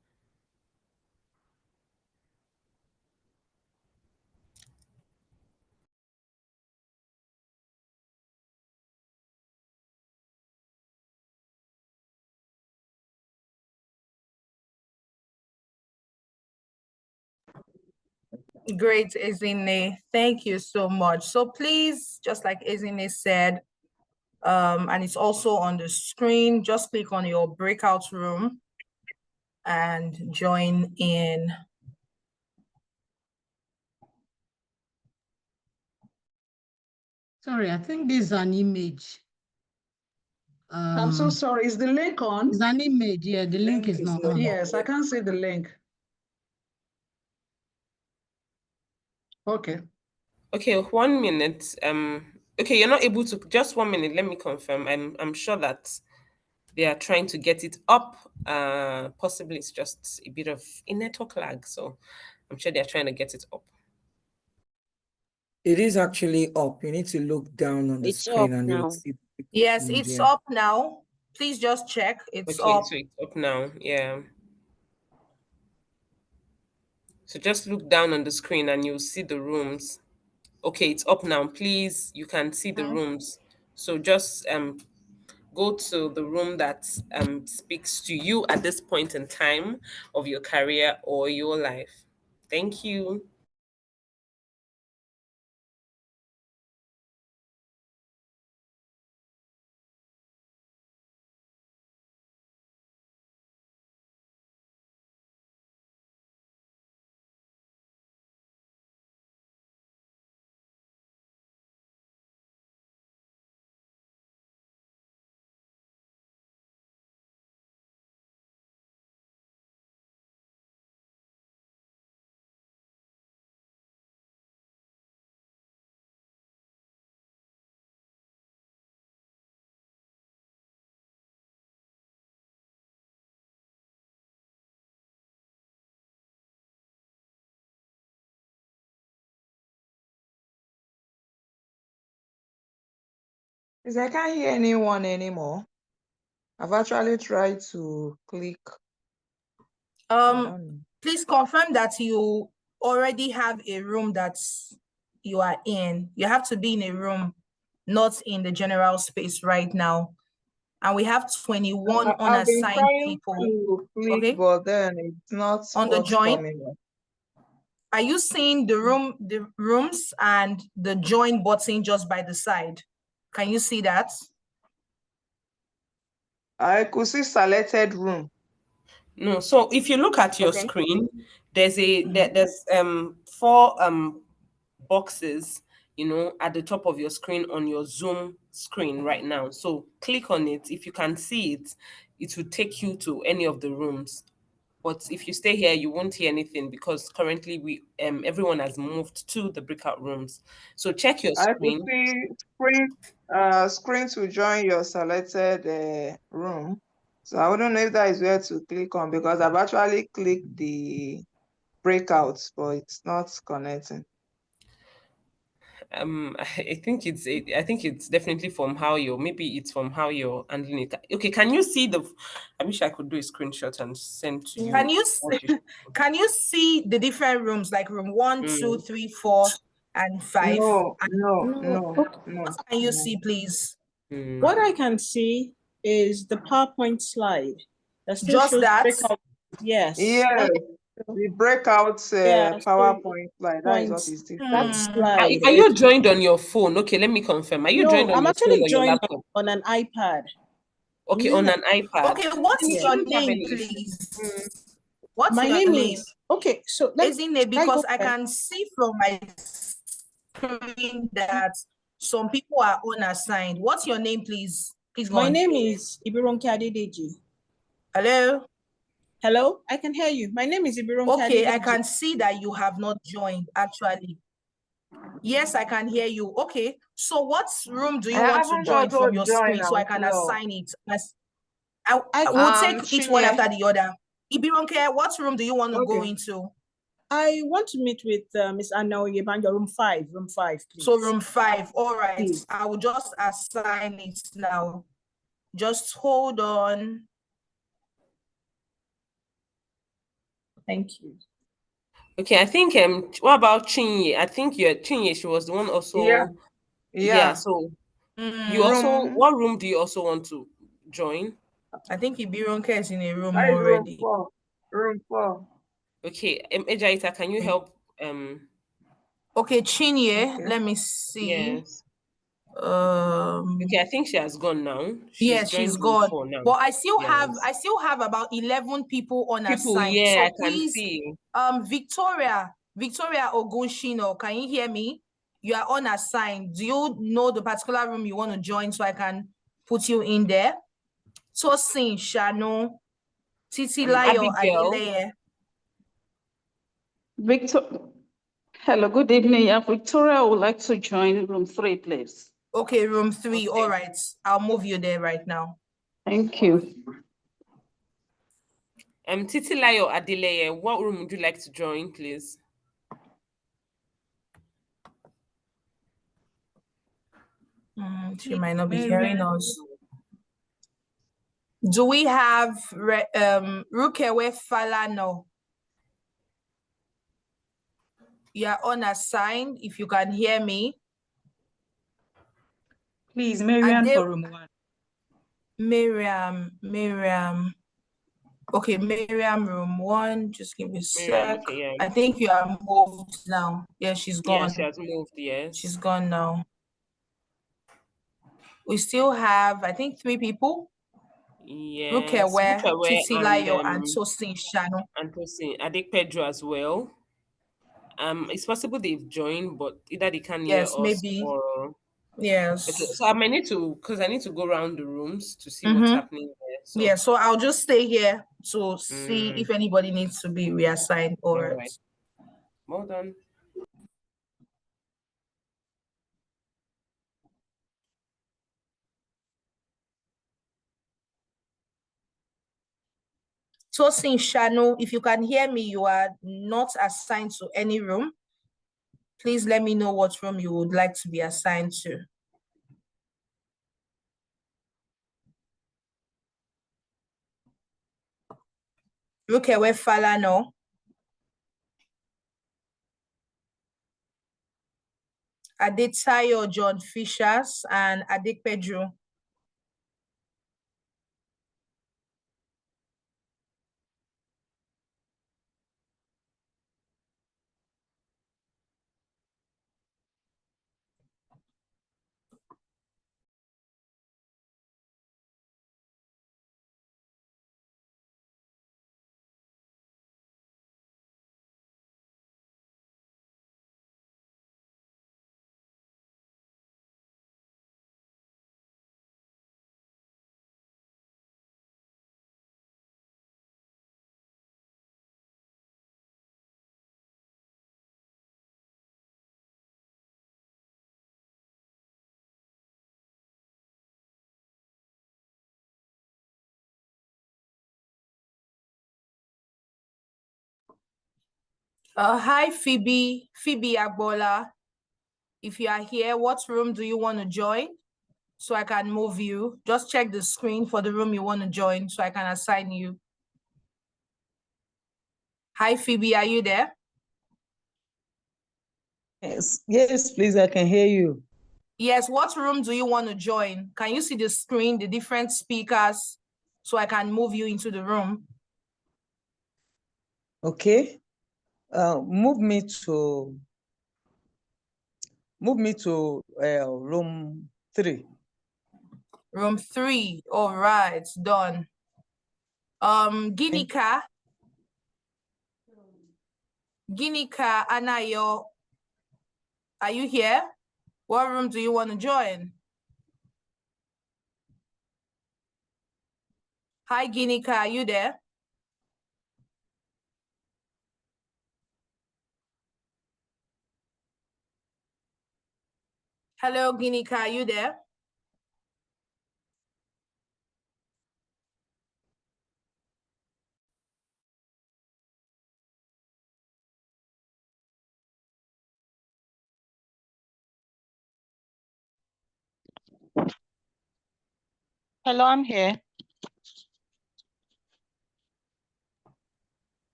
Great, Ezine. Thank you so much. So please, just like Ezine said, and it's also on the screen, just click on your breakout room and join in. Sorry, I think this is an image. I'm so sorry. Is the link on? It's an image. Yeah, the link is not on. Yes, I can't see the link. Okay. Okay, 1 minute. Okay, you're not able to. Just 1 minute. Let me confirm. I'm sure that they are trying to get it up. Possibly it's just a bit of a network lag, so I'm sure they're trying to get it up. It is actually up. You need to look down on the It's screen up and now. you'll see. Yes, it's up now. Please just check. It's Okay, up. so it's up now. Yeah. So just look down on the screen and you'll see the rooms. Okay, it's up now. Please, you can see the rooms. So just go to the room that speaks to you at this point in time of your career or your life. Thank you. Because I can't hear anyone anymore. I've actually tried to click. Please confirm that you already have a room that you are in. You have to be in a room, not in the general space right now. And we have 21 I've been unassigned trying people. to click, Okay. but then it's not On the join. coming up. Are you seeing the rooms and the join button just by the side? Can you see that? I could see selected room. No, so if you look at your screen, there's there's 4 boxes, at the top of your screen on your Zoom screen right now. So click on it. If you can see it, it will take you to any of the rooms. But if you stay here, you won't hear anything because currently we everyone has moved to the breakout rooms. So check your I could screen. see screen to join your selected room. So I wouldn't know if that is where to click on because I've actually clicked the breakouts, but it's not connecting. I think it's definitely from how you're maybe it's from how you're handling it. Okay, can you see the I wish I could do a screenshot and send to you. Can you what you- can you see the different rooms, like room 1, 2, Mm. 3, 4, and 5? No, And no, No, no, okay. no. what can you no. see, please? What I can see is the PowerPoint slide that still Just shows that? breakout. Yes. Yes, the breakouts Yeah, so PowerPoint, like that is what points. is different. That Hmm. slide. Are you joined on your phone? Okay, let me confirm. Are you joined No, on I'm your phone actually or your joined laptop? on an iPad. Okay, on an iPad. Okay, what's Then you Yeah. your shouldn't have name, any issue. please? What's My your name name? is okay. So let Isn't it? I go Because I first. can see from my screen that some people are unassigned. What's your name, please? Please go My on. name is Ibironke Adedeji. Hello? Hello, I can hear you. My name is Ibironke Okay, I Adedeji. can see that you have not joined, actually. Yes, I can hear you. Okay, so what room do you I want to haven't join also from your joined screen so I as can well. assign it? I will take each one Chinye. after the other. Ibironke, what room do you want to go Okay. into? I want to meet with Miss Anna Oyebanja, room 5, please. So room 5, all right. Please. I will just assign it now. Just hold on. Thank you. Okay, I think what about Chinye? I think Chinye, she was the one also. Yeah. Yeah. So you Mm, also Room, what room do you also want to join? I think Ibironke is in a room that is room already. 4. Room 4. Okay, Ejaita, can you help Okay, Chinye, Okay. let me see. yes. Um, Okay, I think she has gone now. yes, Joined she's room gone. 4 now. But I still Yes. have about 11 people on People, assigned. yeah, So I can please, see. Victoria Ogunshino, can you hear me? You are on assigned. Do you know the particular room you want to join so I can put you in there? Tosin Shano, Titilayo Abigail. Adeleye. Victor, hello, good evening. Yeah, Victoria would like to join room 3, please. Okay, room 3. Okay. All right. I'll move you there right now. Thank you. Titilayo Adeleye, what room would you like to join, please? She might not be hearing us. Do we have Rukewe Falano? You are unassigned if you can hear me. Please, Miriam for room 1. Miriam. Okay, Miriam, room 1. Just give me a sec. Okay, yeah. I think you are moved now. Yeah, she's gone. Yeah, she has moved, yes. She's gone now. We still have, I think, 3 people. Yes. Rukewe, Titilayo, and and Tosin Shano. and Tosin Adekpedro as well. It's possible they've joined, but either they can't hear Yes, us maybe. or Yes. okay. So I might need to because I need to go around the rooms to see what's happening there. So Yeah, so I'll just stay here to see if anybody needs to be reassigned. All right. Well done. Tosin Shano, if you can hear me, you are not assigned to any room. Please let me know what room you would like to be assigned to. Rukewe Falano. Adetayo John Fishers and Adekpedro. Hi, Phoebe Agbola. If you are here, what room do you want to join? So I can move you. Just check the screen for the room you want to join so I can assign you. Hi, Phoebe, are you there? Yes, please, I can hear you. Yes, what room do you want to join? Can you see the screen, the different speakers, so I can move you into the room? Okay. Move me to room 3. Room 3. All right, done. Ginika Anayo, are you here? What room do you want to join? Hi, Ginika, are you there? Hello, Ginika, are you there? Hello, I'm here.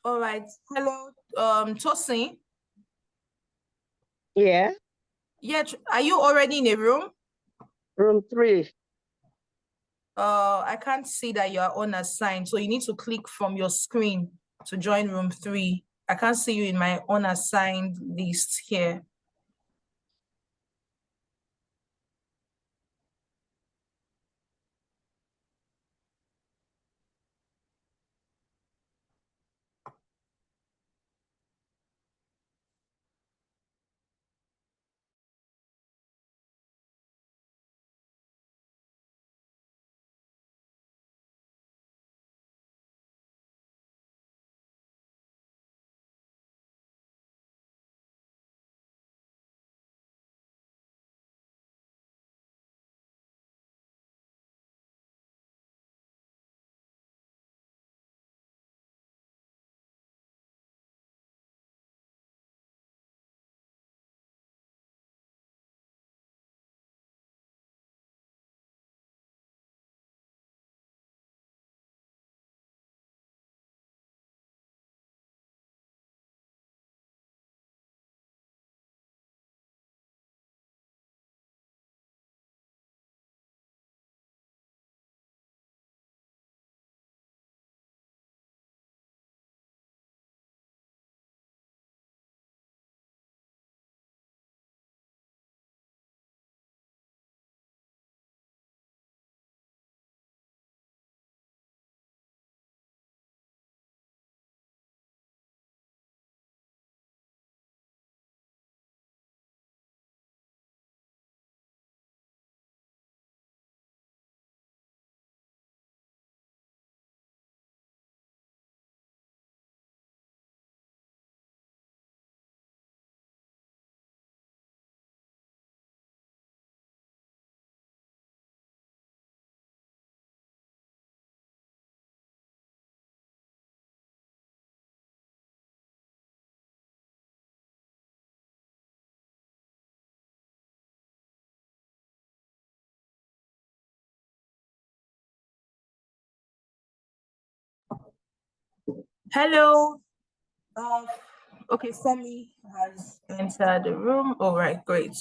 All right. Hello, Tosin. Yeah. Yeah, are you already in a room? Room 3. I can't see that you are unassigned, so you need to click from your screen to join room 3. I can't see you in my unassigned list here. Hello. Okay, Femi has entered the room. All right, great.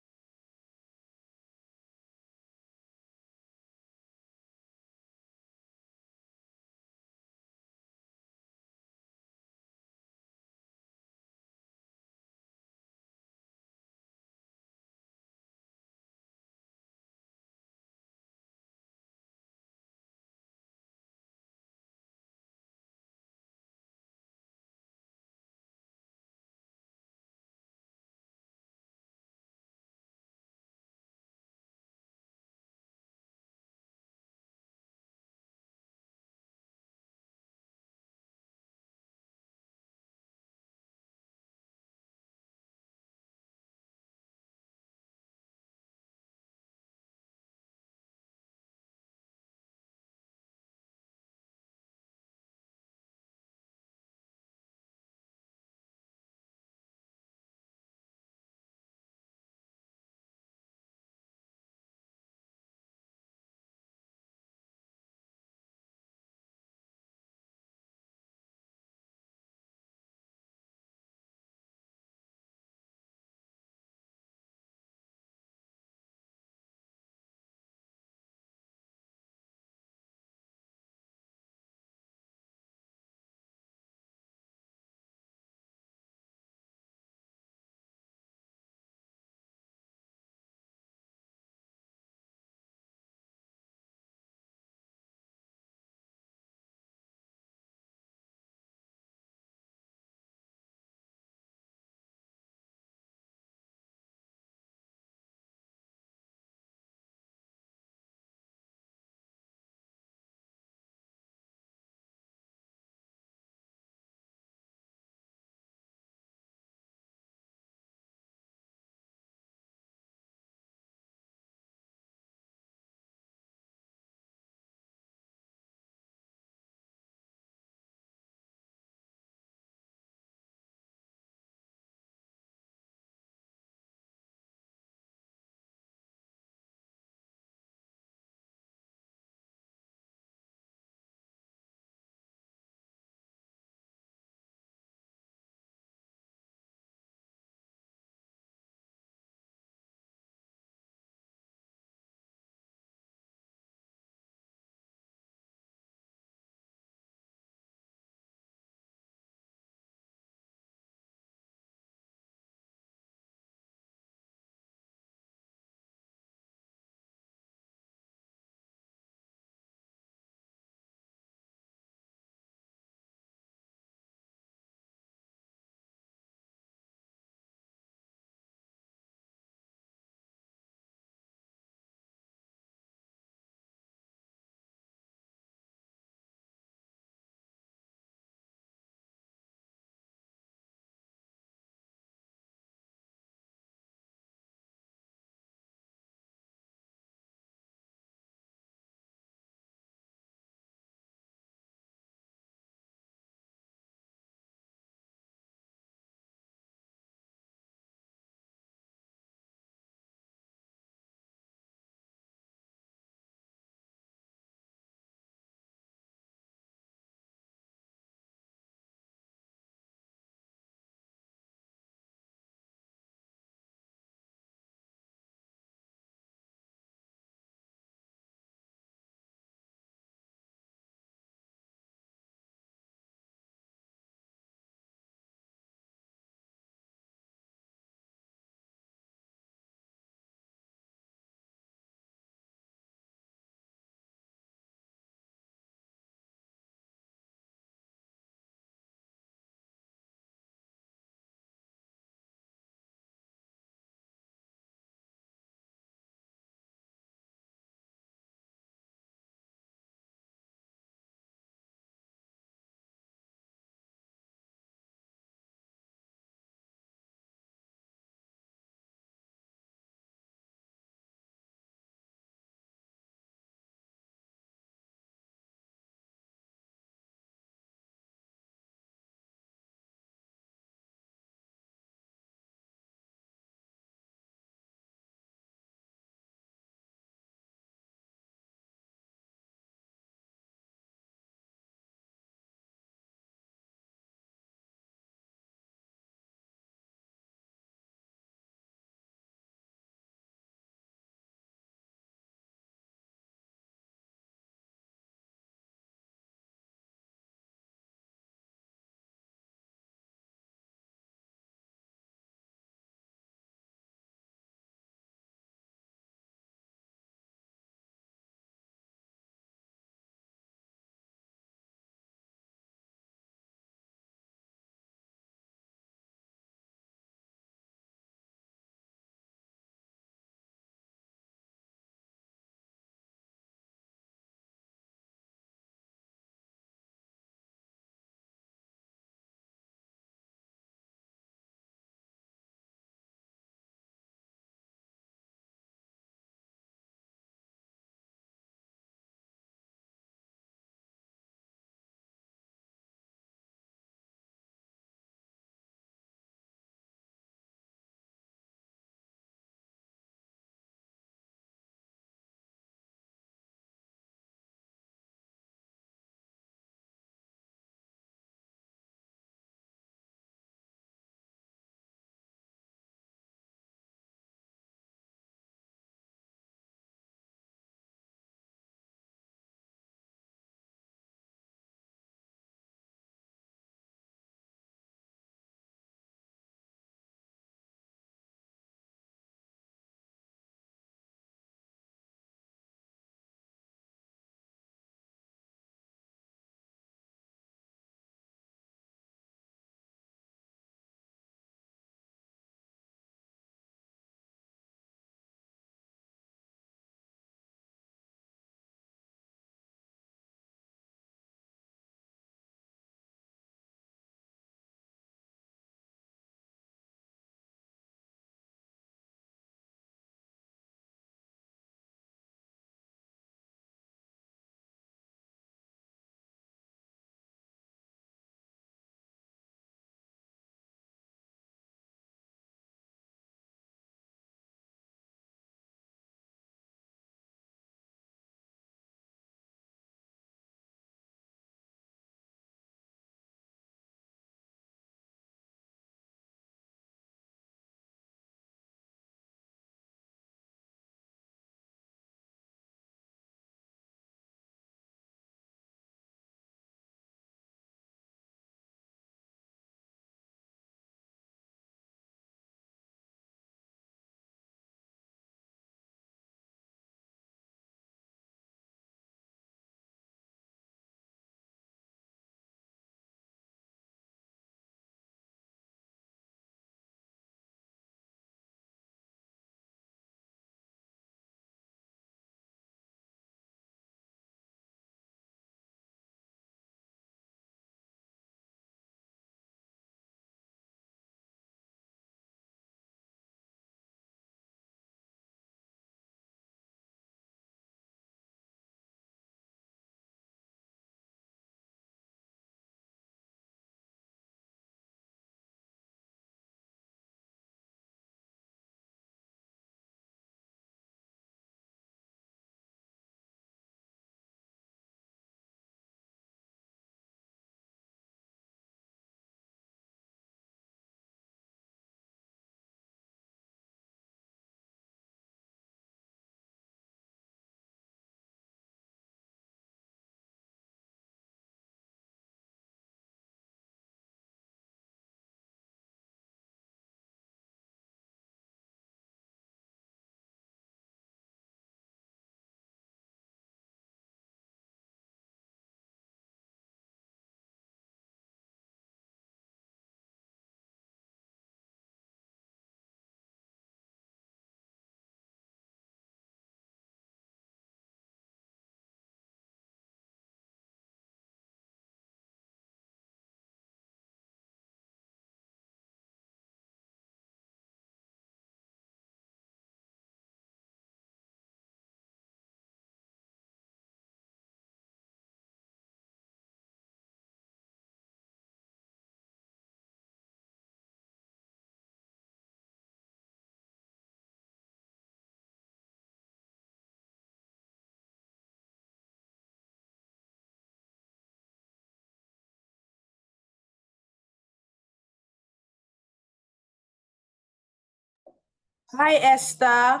Hi, Esther.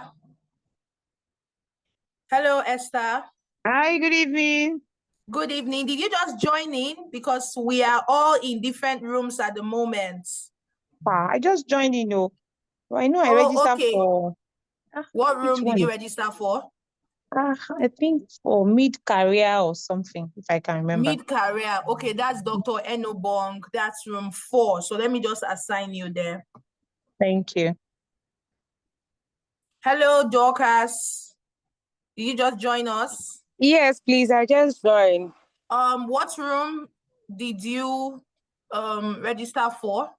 Hello, Esther. Hi, good evening. Good evening. Did you just join in? Because we are all in different rooms at the moment. I just joined in. Oh, I know I Oh, registered okay. for. What Which room did one? you register for? I think for mid-career or something, if I can remember. Mid-career. Okay, that's Dr. Enobong. That's room 4. So let me just assign you there. Thank you. Hello, Dorcas. Did you just join us? Yes, please. I just joined. What room did you register for?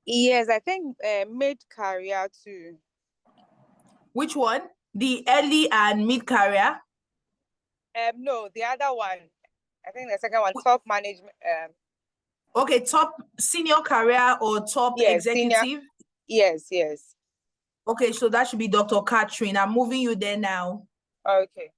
Yes, I think mid-career too. Which one? The early and mid-career? No, the other one. I think the second one, top management. Okay, top senior career or top Yes, executive? senior. Yes. Okay, so that should be Dr. Catherine. I'm moving you there now. Okay.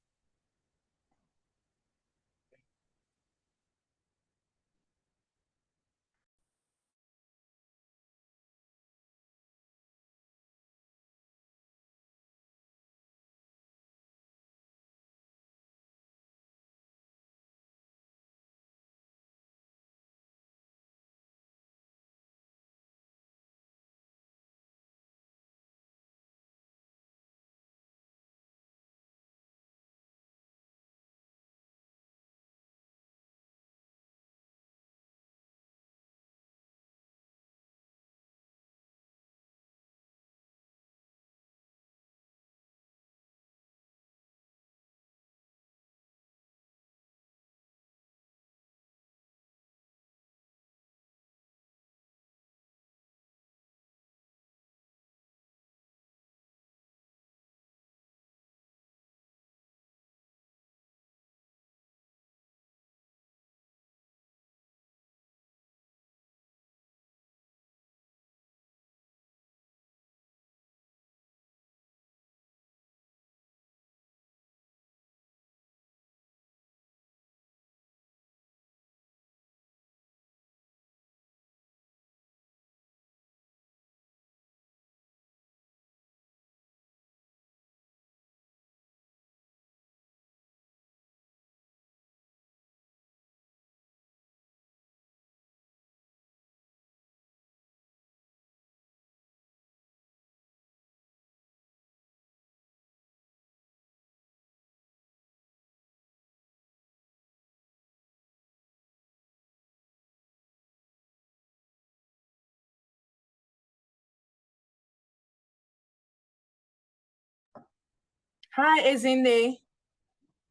Hi, Ezinde.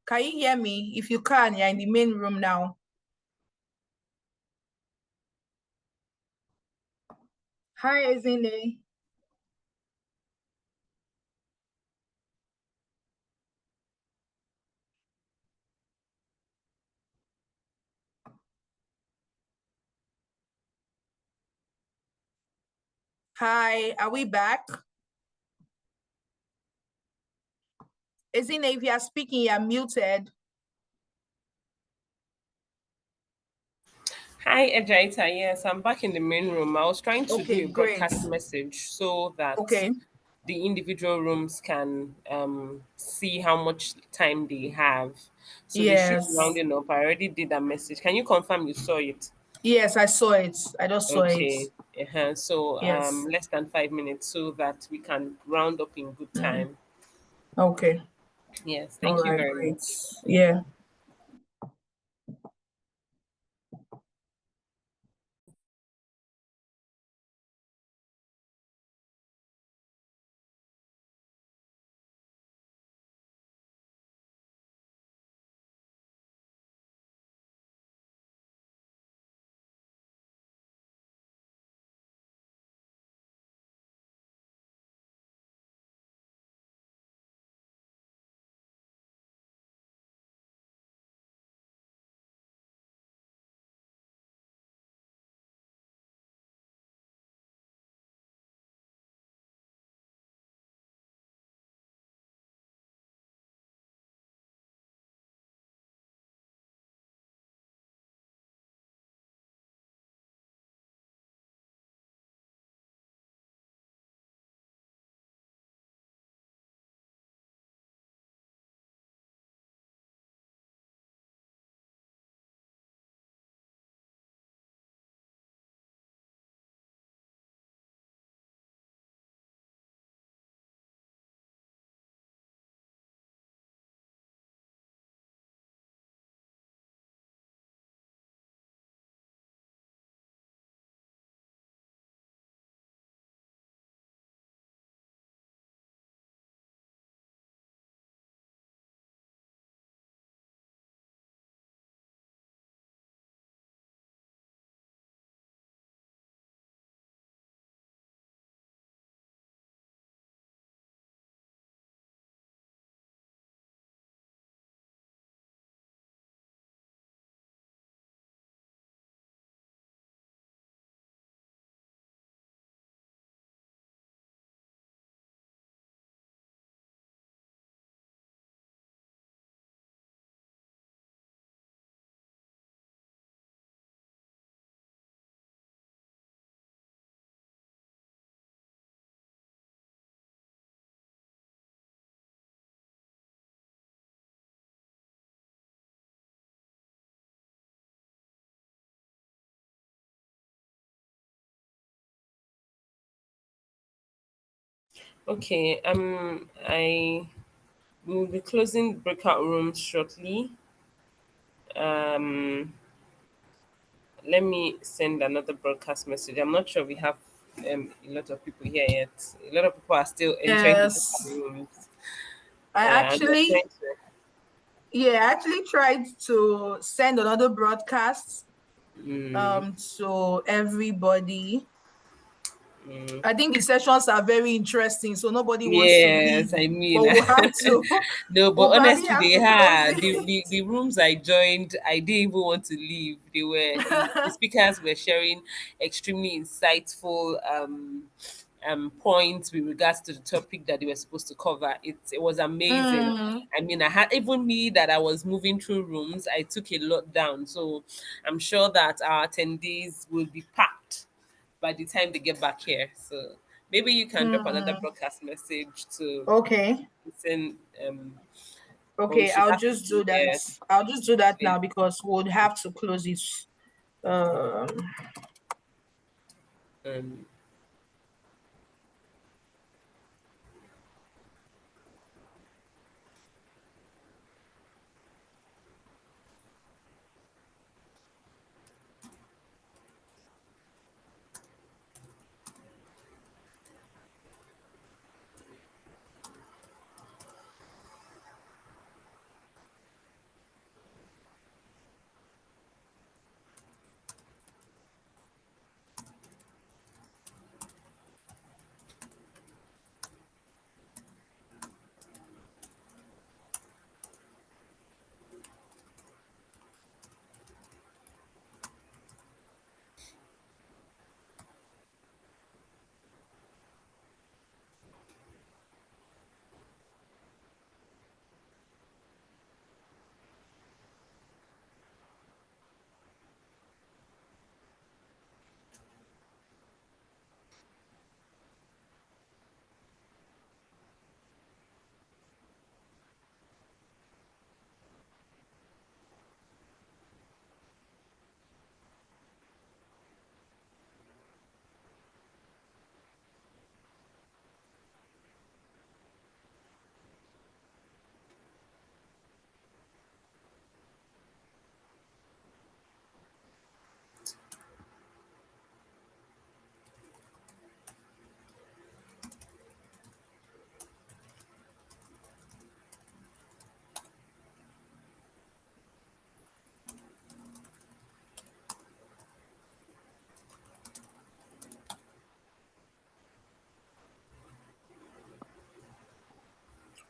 Can you hear me? If you can, you're in the main room now. Hi, Ezinde. Hi, are we back? Ezinde, if you are speaking, you're muted. Hi, Ejaita. Yes, I'm back in the main room. I was trying to do a broadcast message so that the individual rooms can see how much time they have. So they should be rounding up. I already did that message. Can you confirm you saw it? Yes, I saw it. I just saw it. Okay. So less than 5 minutes so that we can round up in good time. Okay. Yes, thank you very much. Yeah. Okay. I will be closing breakout rooms shortly. Let me send another broadcast message. I'm not sure we have a lot of people here yet. A lot of people are still entering the breakout Yes. rooms. I And we're actually, trying to. yeah, I actually tried to send another broadcast Mm, to everybody. mm. I think the sessions are very interesting, so nobody wants to leave. Yes, I mean, But we'll have to, no, but we'll probably honestly, have they to close had it. the rooms I joined. I didn't even want to leave. The speakers were sharing extremely insightful points with regards to the topic that they were supposed to cover. It was amazing. Mm, I mean, I had even me that I was moving through rooms. I took a lot down, so I'm sure that our attendees will be packed by the time they get back here. So maybe you can drop another mm. broadcast message to Okay. send but we Okay, should I'll have just do that. yes. I'll just do that now because we'll have to close it. Um, Um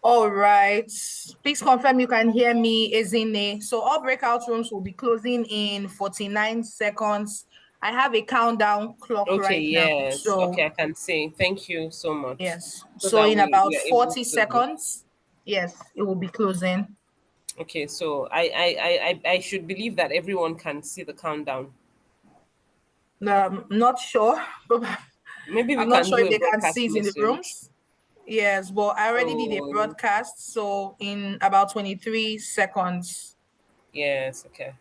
all right. Please confirm you can hear me, Ezine. So all breakout rooms will be closing in 49 seconds. I have a countdown clock okay, right now. yes. So Okay, I can say thank you so much. yes. So So that in about we are able 40 to seconds, yes, it will be closing. okay, so I should believe that everyone can see the countdown. Not sure. Maybe we I'm not can sure do if a they can broadcast see it in the message. rooms. Yes, but I already did a So broadcast. So in about 23 seconds. yes, okay.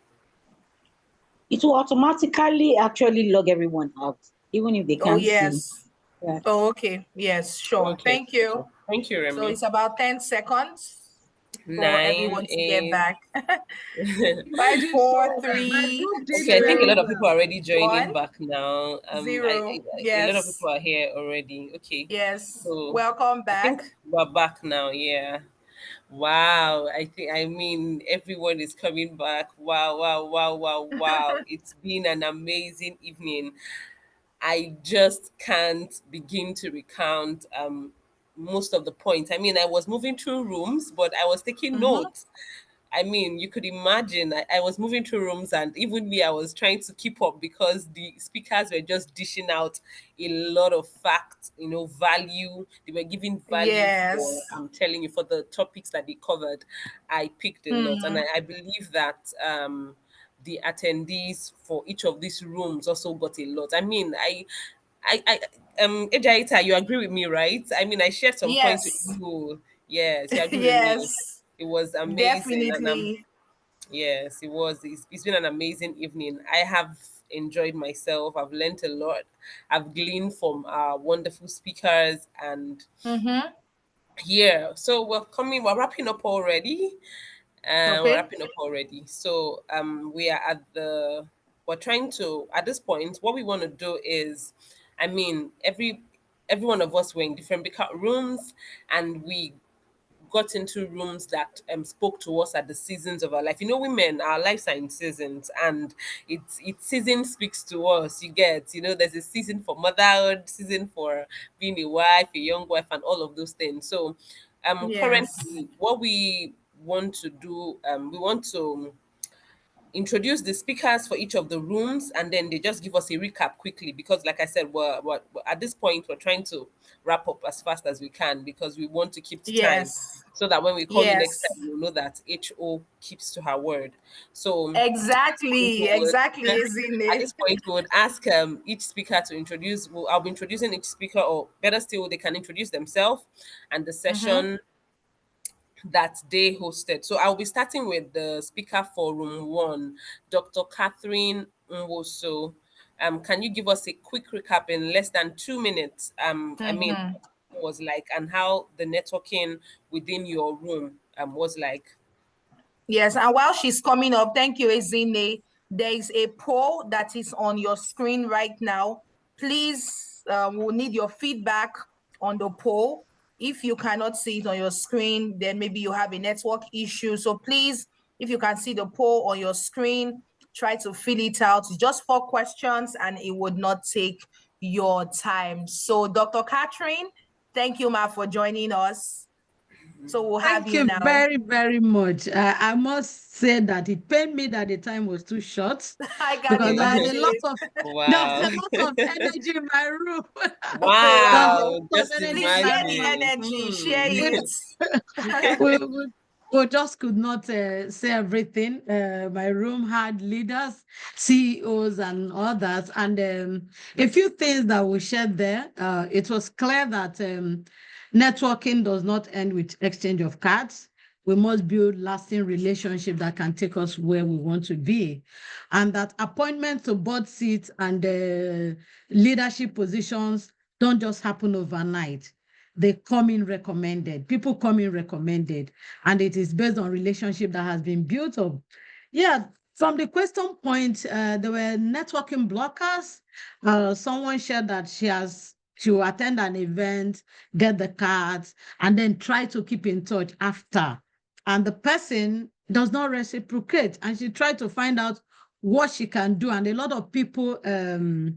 It will automatically actually log everyone out, even if they Oh, can't see. yes. Yeah. Oh, okay. Yes, sure. Okay, Thank you. okay. Thank you, So Remy. it's about 10 seconds for 9, everyone to get 8. back. I Five, did so four, well. My three, group did Okay, I think a very lot two, of people are well. already joining one, back now. zero. A lot of Yes. people are here already. Okay, Yes. so Welcome I think back. we're back now. Yeah. Wow. I mean, everyone is coming back. Wow, wow, wow, wow, wow. It's been an amazing evening. I just can't begin to recount most of the points. I mean, I was moving through rooms, but I was taking Mm-hmm. notes. I mean, you could imagine I was moving through rooms, and even me, I was trying to keep up because the speakers were just dishing out a lot of facts, value. They were giving value for, Yes. I'm telling you, for the topics that they covered. I picked a lot, and Hmm. I believe that the attendees for each of these rooms also got a lot. I mean, Ejaita, you agree with me, right? I mean, I shared some points with Yes. you. Yes, you agree with me. Yes. It was amazing, and Definitely. yes, it was. It's been an amazing evening. I have enjoyed myself. I've learned a lot. I've gleaned from our wonderful speakers, and yeah, so we're wrapping up already. We're wrapping up already. So we are we're trying to, at this point, what we want to do is, I mean, every one of us were in different breakout rooms, and we got into rooms that spoke to us at the seasons of our life. You know, women, our lives are in seasons, and it's season speaks to us. You get, you know, there's a season for motherhood, season for being a wife, a young wife, and all of those things. So currently what we want to do, we want to introduce the speakers for each of the rooms, and then they just give us a recap quickly, because like I said, we're at this point we're trying to wrap up as fast as we can, because we want to keep to time, so that when we call you next time, you'll know that HO keeps to her word. So exactly, isn't it? At this point, we would ask each speaker to introduce. I'll be introducing each speaker, or better still, they can introduce themselves and the session that they hosted. So I'll be starting with the speaker for room 1, Dr. Catherine Nwosu. Can you give us a quick recap in less than 2 minutes? I mean, what it was like, and how the networking within your room was like? Yes, and while she's coming up, thank you, Ezine. There is a poll that is on your screen right now. Please, we'll need your feedback on the poll. If you cannot see it on your screen, then maybe you have a network issue. So please, if you can see the poll on your screen, try to fill it out. It's just 4 questions, and it would not take your time. So Dr. Catherine, thank you, ma, for joining us. So we'll have you now. Thank you very, very much. I must say that it pained me that the time was too short. I can imagine. There was a lot of energy in my room. Wow, just please share the energy, share it. We just could not say everything. My room had leaders, CEOs, and others, and a few things that we shared there. It was clear that networking does not end with exchange of cards. We must build lasting relationships that can take us where we want to be. And that appointments to board seats and leadership positions don't just happen overnight. They come in recommended. People come in recommended. And it is based on relationship that has been built up. Yeah, from the question point, there were networking blockers. Someone shared that she will attend an event, get the cards, and then try to keep in touch after. And the person does not reciprocate. And she tried to find out what she can do. And a lot of people, it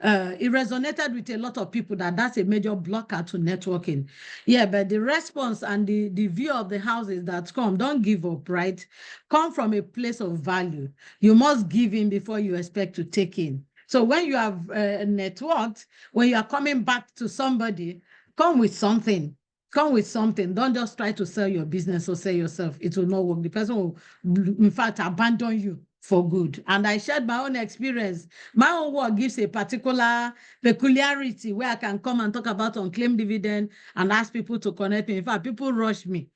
resonated with a lot of people that's a major blocker to networking. Yeah, but the response and the view of the houses that come, don't give up, right? Come from a place of value. You must give in before you expect to take in. So when you have networked, when you are coming back to somebody, come with something. Come with something. Don't just try to sell your business or sell yourself. It will not work. The person will, in fact, abandon you for good. And I shared my own experience. My own work gives a particular peculiarity where I can come and talk about unclaimed dividend and ask people to connect me. In fact, people rush me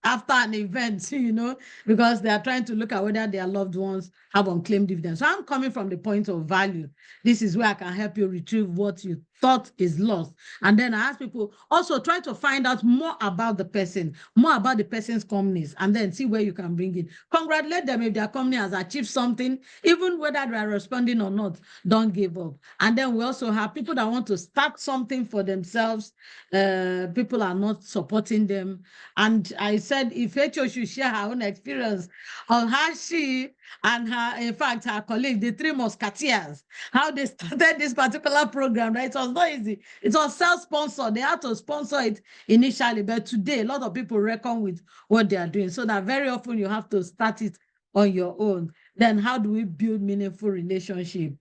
after an event, you know, because they are trying to look at whether their loved ones have unclaimed dividends. So I'm coming from the point of value. This is where I can help you retrieve what you thought is lost. And then I ask people, also try to find out more about the person, more about the person's companies, and then see where you can bring it. Congratulate them if their company has achieved something, even whether they are responding or not. Don't give up. And then we also have people that want to start something for themselves. People are not supporting them. And I said, if HO should share her own experience on how she and her, in fact, her colleague, the 3 Musketeers, how they started this particular program, right? It was not easy. It was self-sponsored. They had to sponsor it initially, but today, a lot of people reckon with what they are doing. So that very often you have to start it on your own. Then how do we build meaningful relationship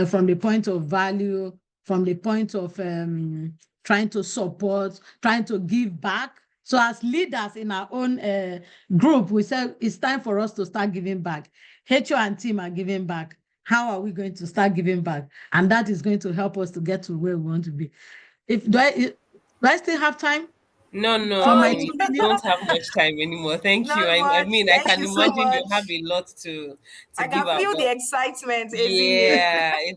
from the point of value, from the point of trying to support, trying to give back? So as leaders in our own group, we said it's time for us to start giving back. HO and team are giving back. How are we going to start giving back? And that is going to help us to get to where we want to be. Do I still have time? No, no, For my no, you children. don't have much time anymore. Thank you. Not I much. mean, I Thank can you so imagine you much. have a lot to I give can out, feel but the excitement, isn't it?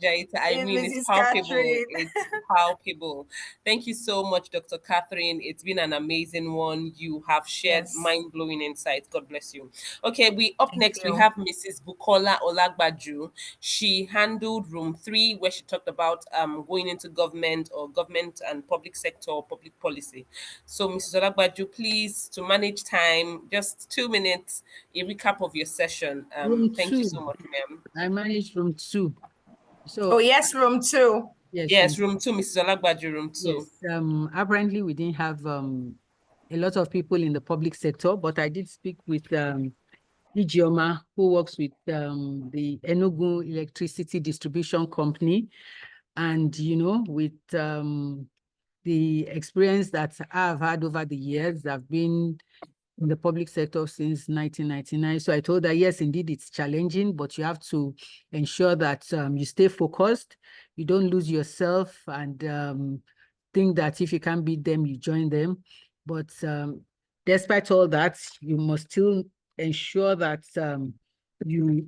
yeah, I In mean, it's Mrs. palpable. Catherine. It's palpable. Thank you so much, Dr. Catherine. It's been an amazing one. You have shared Yes. mind-blowing insights. God bless you. Okay, up Thank next, we you. have Mrs. Bukola Olagbaju. She handled room 3, where she talked about going into government or government and public sector or public policy. So, Mrs. Olagbaju, please, to manage time, just 2 minutes, a recap of your session. Room Thank you 2. so much, ma'am. I managed room 2. So Oh yes, room 2. Yes, room 2, Mrs. Olagbaju, room 2. Yes. Apparently we didn't have a lot of people in the public sector, but I did speak with Ijeoma, who works with the Enugu Electricity Distribution Company, and with the experience that I've had over the years, I've been in the public sector since 1999. So I told her, yes, indeed, it's challenging, but you have to ensure that you stay focused, you don't lose yourself, and think that if you can't beat them, you join them. But despite all that, you must still ensure that you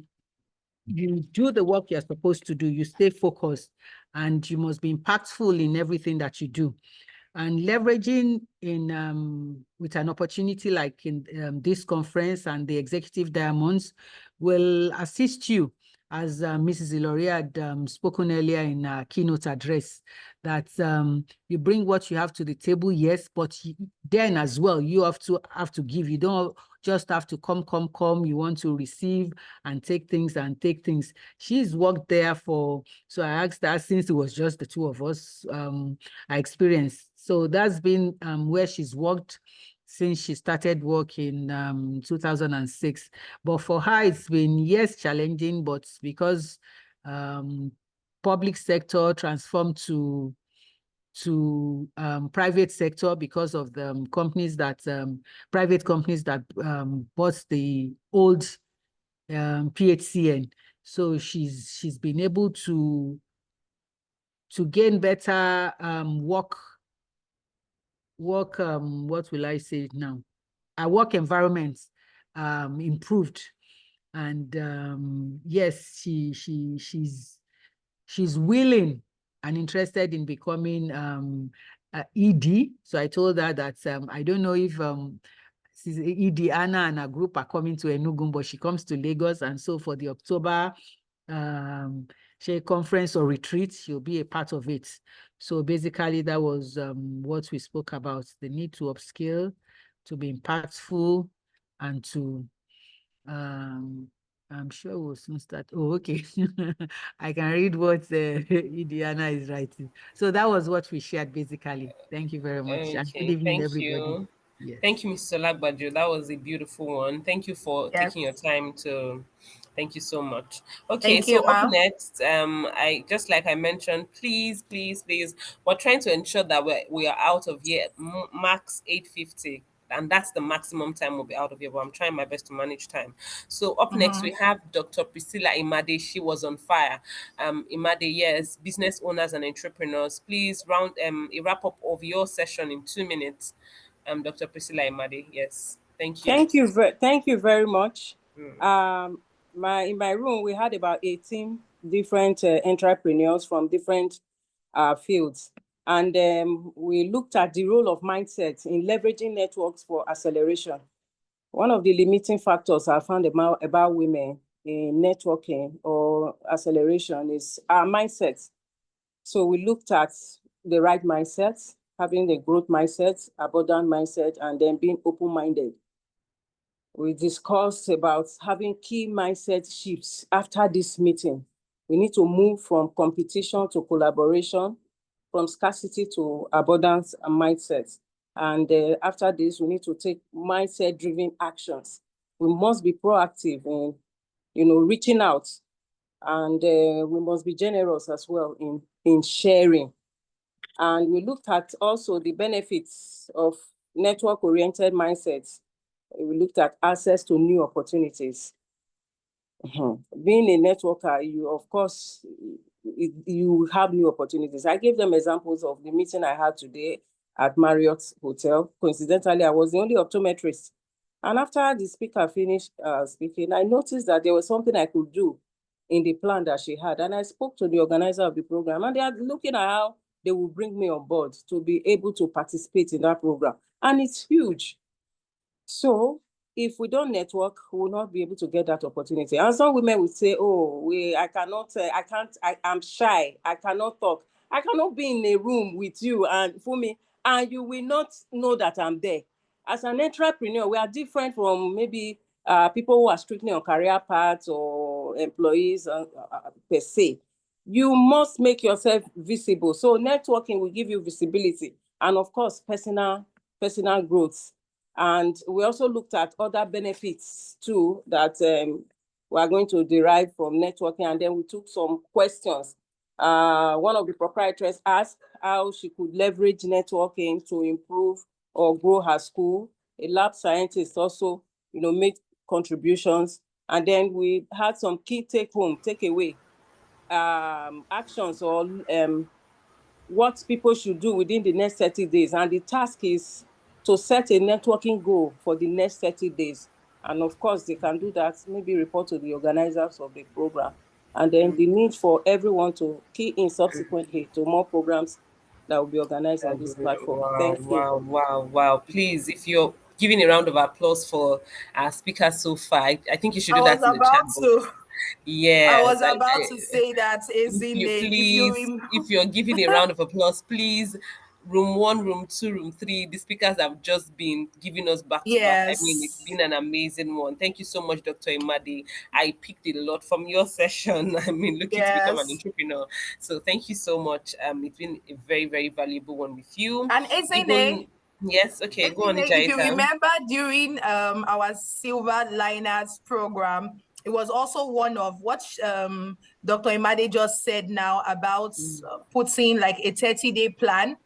do the work you're supposed to do, you stay focused, and you must be impactful in everything that you do. And leveraging in with an opportunity like in this conference and the Executive Diamonds will assist you, as Mrs. Ilori had spoken earlier in our keynote address, that you bring what you have to the table, yes, but then as well, you have to give. You don't just have to come. You want to receive and take things She's worked there so I asked her, since it was just the two of us, I experienced. So that's been where she's worked since she started work in 2006. But for her, it's been, yes, challenging, but because public sector transformed to private sector because of the companies that private companies that bought the old PHCN. So she's been able to gain better work, what will I say now? Our work environment improved. And yes, she's willing and interested in becoming ED. So I told her that I don't know if ED Anna and her group are coming to Enugu, but she comes to Lagos, and so for the October conference or retreat, she'll be a part of it. So basically that was what we spoke about, the need to upskill, to be impactful, and to I'm sure we'll soon start. Oh, okay. I can read what Idiana is writing. So that was what we shared basically. Thank you very much. And good Okay, evening, thank everybody. you. Yes. Thank you, Mr. Olagbaju. That was a beautiful one. Thank you for taking your time to. Thank you so much. Okay, Thank so you, up ma'am. next, I just like I mentioned, please, we're trying to ensure that we are out of here max 8:50. And that's the maximum time we'll be out of here, but I'm trying my best to manage time. So up next, we have Dr. Priscilla Imade. She was on fire. Imade, yes, business owners and entrepreneurs, please round a wrap up of your session in 2 minutes. Dr. Priscilla Imade, yes, thank you. Thank you very much. In my room, we had about 18 different entrepreneurs from different fields. And we looked at the role of mindset in leveraging networks for acceleration. One of the limiting factors I found about women in networking or acceleration is our mindset. So we looked at the right mindset, having the growth mindset, abundant mindset, and then being open-minded. We discussed about having key mindset shifts after this meeting. We need to move from competition to collaboration, from scarcity to abundance and mindset. And after this, we need to take mindset-driven actions. We must be proactive in, reaching out, and we must be generous as well in sharing. And we looked at also the benefits of network-oriented mindsets. We looked at access to new opportunities. Being a networker, of course, you have new opportunities. I gave them examples of the meeting I had today. at Marriott Hotel. Coincidentally, I was the only optometrist. And after the speaker finished speaking, I noticed that there was something I could do in the plan that she had. And I spoke to the organizer of the program, and they are looking at how they will bring me on board to be able to participate in that program. And it's huge. So if we don't network, we will not be able to get that opportunity. And some women will say, oh, I'm shy, I cannot talk. I cannot be in a room with you and for me, and you will not know that I'm there. As an entrepreneur, we are different from maybe people who are strictly on career paths or employees per se. You must make yourself visible. So networking will give you visibility and, of course, personal growth. And we also looked at other benefits too that we are going to derive from networking. And then we took some questions. One of the proprietors asked how she could leverage networking to improve or grow her school. A lab scientist also, made contributions. And then we had some key takeaway actions or what people should do within the next 30 days. And the task is to set a networking goal for the next 30 days. And of course, they can do that, maybe report to the organizers of the program. And then the need for everyone to key in subsequently to more programs that will be organized on this platform. Thank you. Wow. Please, if you're giving a round of applause for our speakers so far, I think you should do that in the chat box. Yeah, I was about to say that if you're giving a round of applause, please, room 1, room 2, room 3, the speakers have just been giving us back to back. I mean, it's been an amazing one. Thank you so much, Dr. Imade. I picked a lot from your session. I mean, looking to become an entrepreneur. So thank you so much. It's been a very, very valuable one with you. And Ezine, yes, okay, go on, Ijaita. If you remember during our Silver Liners program, it was also one of what Dr. Imade just said now about putting like a 30-day plan,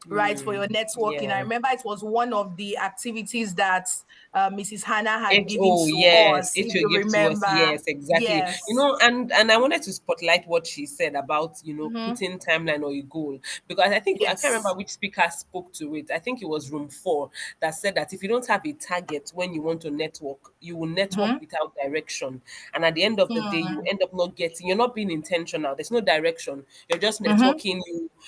right, for your networking. Yeah. I remember it was one of the activities that Mrs. Hannah had given to us. If you remember. Yes, exactly. Yes. And I wanted to spotlight what she said about, putting timeline or a goal, because I think I can't remember which speaker spoke to it. I think it was room 4 that said that if you don't have a target when you want to network, you will network without direction. And at the end of the day, you end up you're not being intentional. There's no direction. You're just networking.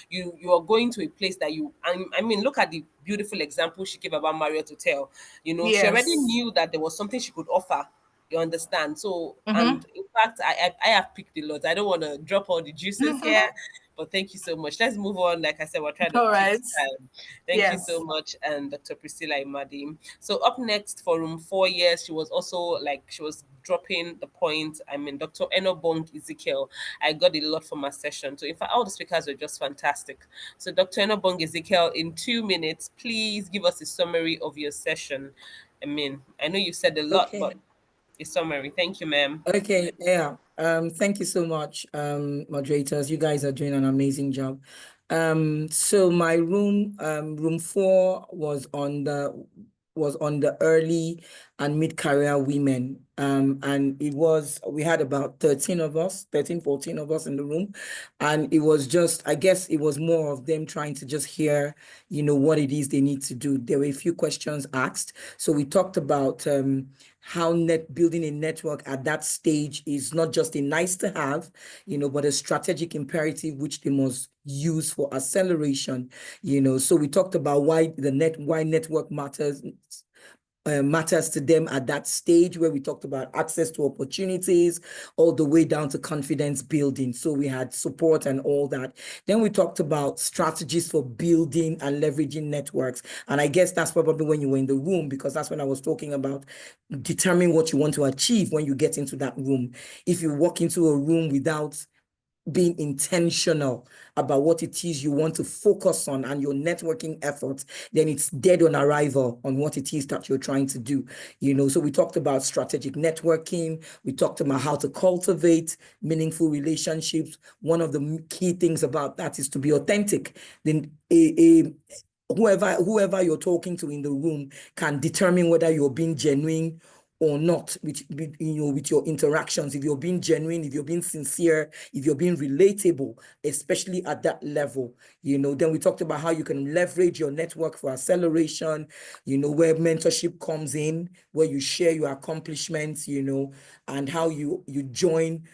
You are going to a place that I mean, look at the beautiful example she gave about Marriott Hotel. She already knew that there was something she could offer. You understand? So, and in fact, I have picked a lot. I don't want to drop all the juices here, but thank you so much. Let's move on. Like I said, we're trying to keep time. Thank you so much, and Dr. Priscilla Imade. So up next for room 4 years, she was also she was dropping the point. I mean, Dr. Enobong Ezekiel. I got a lot from her session. So in fact, all the speakers were just fantastic. So Dr. Enobong Ezekiel, in 2 minutes, please give us a summary of your session. I mean, I know you said a lot, but a summary. Thank you, ma'am. Okay, yeah. Thank you so much, moderators. You guys are doing an amazing job. So my room 4 was on the early and mid-career women. And we had about 13, 14 of us in the room. And it was just, I guess it was more of them trying to just hear, what it is they need to do. There were a few questions asked. So we talked about how building a network at that stage is not just a nice to have, but a strategic imperative which they must use for acceleration. So we talked about why network matters to them at that stage, where we talked about access to opportunities all the way down to confidence building. So we had support and all that. Then we talked about strategies for building and leveraging networks. And I guess that's probably when you were in the room, because that's when I was talking about determining what you want to achieve when you get into that room. If you walk into a room without being intentional about what it is you want to focus on and your networking efforts, then it's dead on arrival on what it is that you're trying to do. So we talked about strategic networking. We talked about how to cultivate meaningful relationships. One of the key things about that is to be authentic. Then whoever you're talking to in the room can determine whether you're being genuine or not with your interactions, if you're being genuine, if you're being sincere, if you're being relatable, especially at that level. Then we talked about how you can leverage your network for acceleration, where mentorship comes in, where you share your accomplishments, and how you join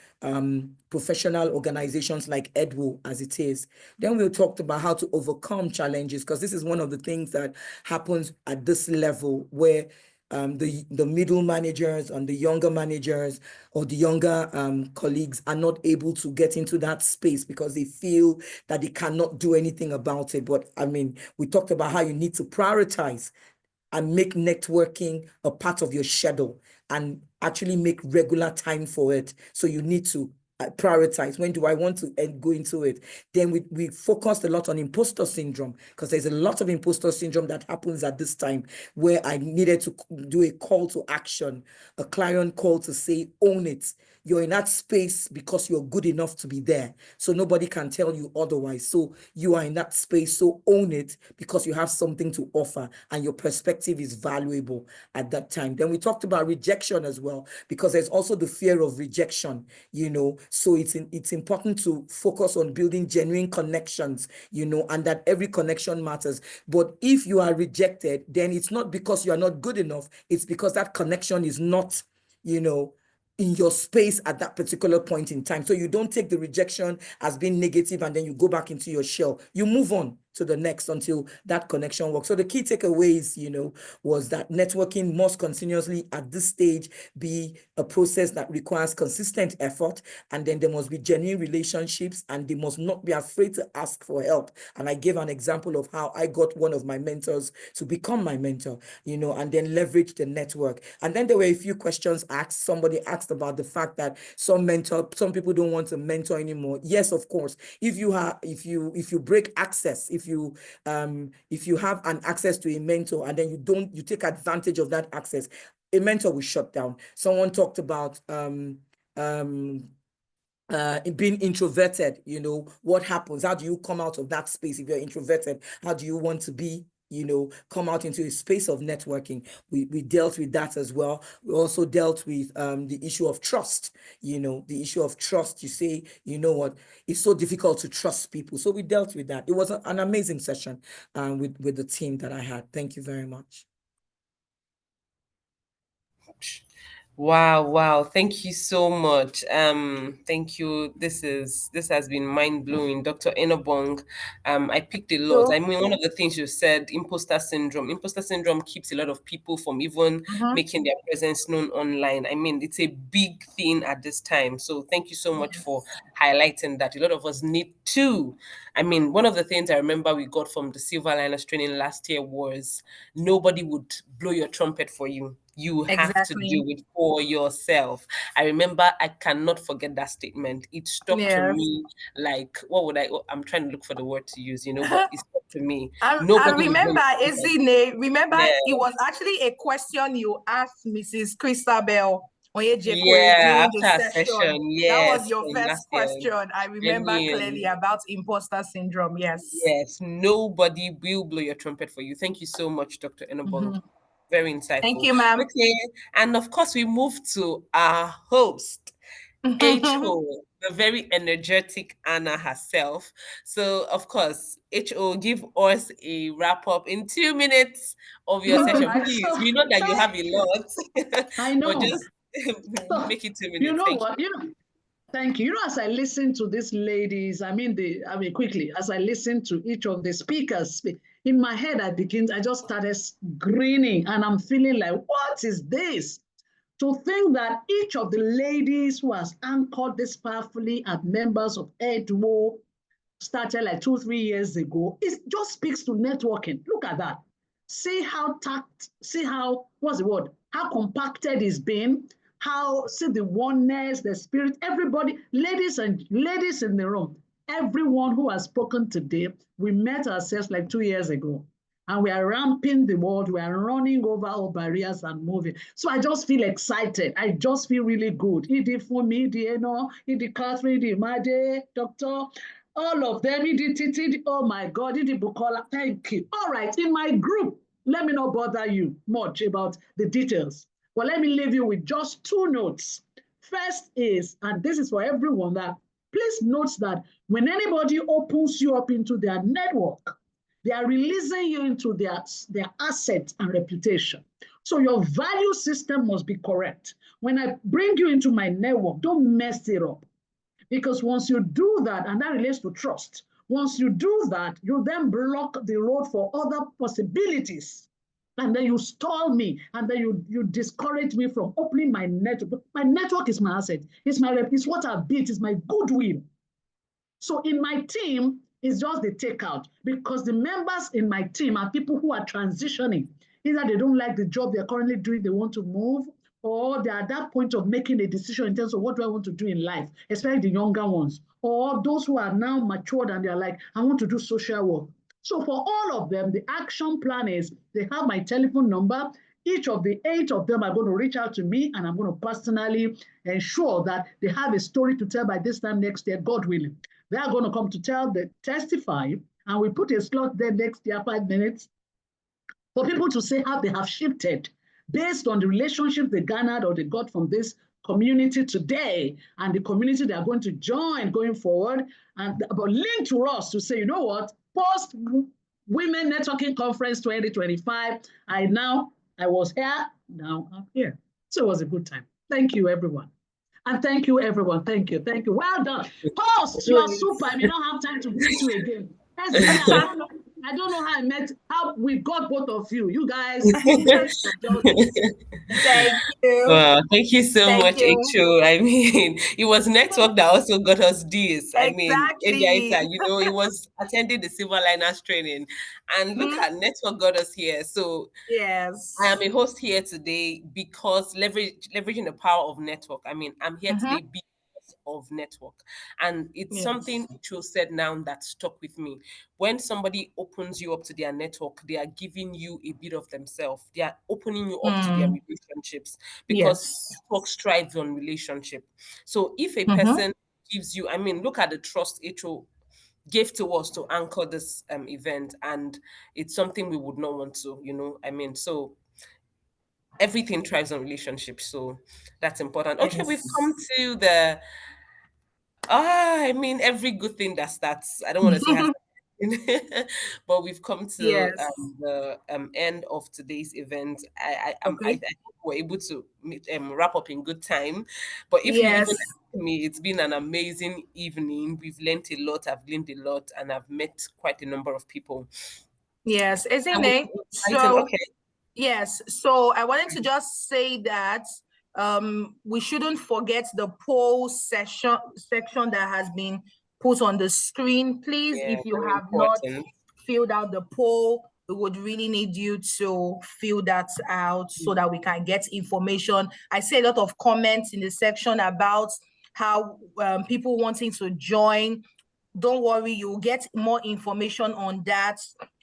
professional organizations like Edwo as it is. Then we talked about how to overcome challenges, because this is one of the things that happens at this level, where the middle managers and the younger managers or the younger colleagues are not able to get into that space because they feel that they cannot do anything about it. But I mean, we talked about how you need to prioritize and make networking a part of your schedule and actually make regular time for it. So you need to prioritize. When do I want to go into it? Then we focused a lot on imposter syndrome, because there's a lot of imposter syndrome that happens at this time, where I needed to do a call to action, a client call to say, own it. You're in that space because you're good enough to be there. So nobody can tell you otherwise. So you are in that space. So own it, because you have something to offer and your perspective is valuable at that time. Then we talked about rejection as well, because there's also the fear of rejection, So it's important to focus on building genuine connections, and that every connection matters. But if you are rejected, then it's not because you are not good enough. It's because that connection is not, in your space at that particular point in time. So you don't take the rejection as being negative and then you go back into your shell. You move on to the next until that connection works. So the key takeaways, was that networking must continuously at this stage be a process that requires consistent effort, and then there must be genuine relationships, and they must not be afraid to ask for help. And I gave an example of how I got one of my mentors to become my mentor, and then leverage the network. And then there were a few questions asked. Somebody asked about the fact that some people don't want to mentor anymore. Yes, of course. If you break access, if you have an access to a mentor and then you take advantage of that access, a mentor will shut down. Someone talked about being introverted. What happens? How do you come out of that space if you're introverted? How do you want to be? Come out into a space of networking. We dealt with that as well. We also dealt with the issue of trust. The issue of trust. You say, what? It's so difficult to trust people. So we dealt with that. It was an amazing session with the team that I had. Thank you very much. Wow. Thank you so much. Thank you. This has been mind-blowing, Dr. Enobong. I picked a lot. I mean, one of the things you said, imposter syndrome. Imposter syndrome keeps a lot of people from even making their presence known online. I mean, it's a big thing at this time. So thank you so much for highlighting that. A lot of us need to. I mean, one of the things I remember we got from the Silver Liners training last year was nobody would blow your trumpet for you. You have to do it for yourself. I remember, I cannot forget that statement. It stuck to me like, I'm trying to look for the word to use, but it stuck to me. I remember, it was actually a question you asked Mrs. Christabel during the session. Yes, that was your first question. I remember clearly about imposter syndrome. Yes, nobody will blow your trumpet for you. Thank you so much, Dr. Enobong. Very insightful. Thank you, ma'am. Okay, and of course, we move to our host, HO, the very energetic Anna herself. So, of course, HO, give us a wrap up in 2 minutes of your session, please. We know that you have a lot. I know. But just make it 2 minutes. You know what? Thank you. As I listen to these ladies, quickly, as I listen to each of the speakers speak, in my head, I just started grinning, and I'm feeling like, what is this? To think that each of the ladies who has anchored this powerfully as members of Edwo started like 2-3 years ago, it just speaks to networking. Look at that. See how compacted it's been, see the oneness, the spirit, everybody, ladies in the room, everyone who has spoken today, we met ourselves like 2 years ago, and we are ramping the world. We are running over all barriers and moving. So I just feel excited. I just feel really good. Idi Fumi, Idi Catherine, Idi Made, Doctor, all of them, Idi Titi, oh my God, Idi Bukola, thank you. All right, in my group, let me not bother you much about the details. But let me leave you with just 2 notes. First is, and this is for everyone, that please note that when anybody opens you up into their network, they are releasing you into their assets and reputation. So your value system must be correct. When I bring you into my network, don't mess it up. Because once you do that, and that relates to trust, once you do that, you then block the road for other possibilities. And then you stall me, and then you discourage me from opening my network. My network is my asset. It's what I built. It's my goodwill. So in my team, it's just the takeout, because the members in my team are people who are transitioning. Either they don't like the job they're currently doing, they want to move, or they're at that point of making a decision in terms of what do I want to do in life, especially the younger ones, or those who are now matured and they're like, I want to do social work. So for all of them, the action plan is they have my telephone number. Each of the 8 of them are going to reach out to me, and I'm going to personally ensure that they have a story to tell by this time next year, God willing. They are going to come to testify, and we put a slot there next year, 5 minutes, for people to say how they have shifted based on the relationship they garnered or they got from this community today and the community they are going to join going forward, and but link to us to say, you know what, post Women Networking Conference 2025, I was here, now I'm here. So it was a good time. Thank you, everyone. And thank you, everyone. Thank you. Thank you. Well done. Post, you are super. I may not have time to greet you again. I don't know how we got both of you. You guys. Thank you. Wow, thank you so much, Echo. I mean, it was network that also got us this. I mean, Ediaita, it was attending the Silver Liners training, and look at network got us here. So yes, I am a host here today because leveraging the power of network. I mean, I'm here today because of network, and it's something Cho said now that stuck with me. When somebody opens you up to their network, they are giving you a bit of themselves. They are opening you up to their relationships, because network strives on relationship. So if a person gives you, I mean, look at the trust Echo gave to us to anchor this event, and it's something we would not want to, I mean, so everything thrives on relationships, so that's important. Okay, we've come to the I mean, every good thing that starts, I don't want to say has but we've come to the end of today's event. I think we're able to wrap up in good time. But if you even ask me, it's been an amazing evening. We've learned a lot. I've learned a lot, and I've met quite a number of people. Yes, isn't it? So, yes. So I wanted to just say that we shouldn't forget the poll section that has been put on the screen. Please, if you have not filled out the poll, we would really need you to fill that out so that we can get information. I see a lot of comments in the section about how people wanting to join. Don't worry, you'll get more information on that.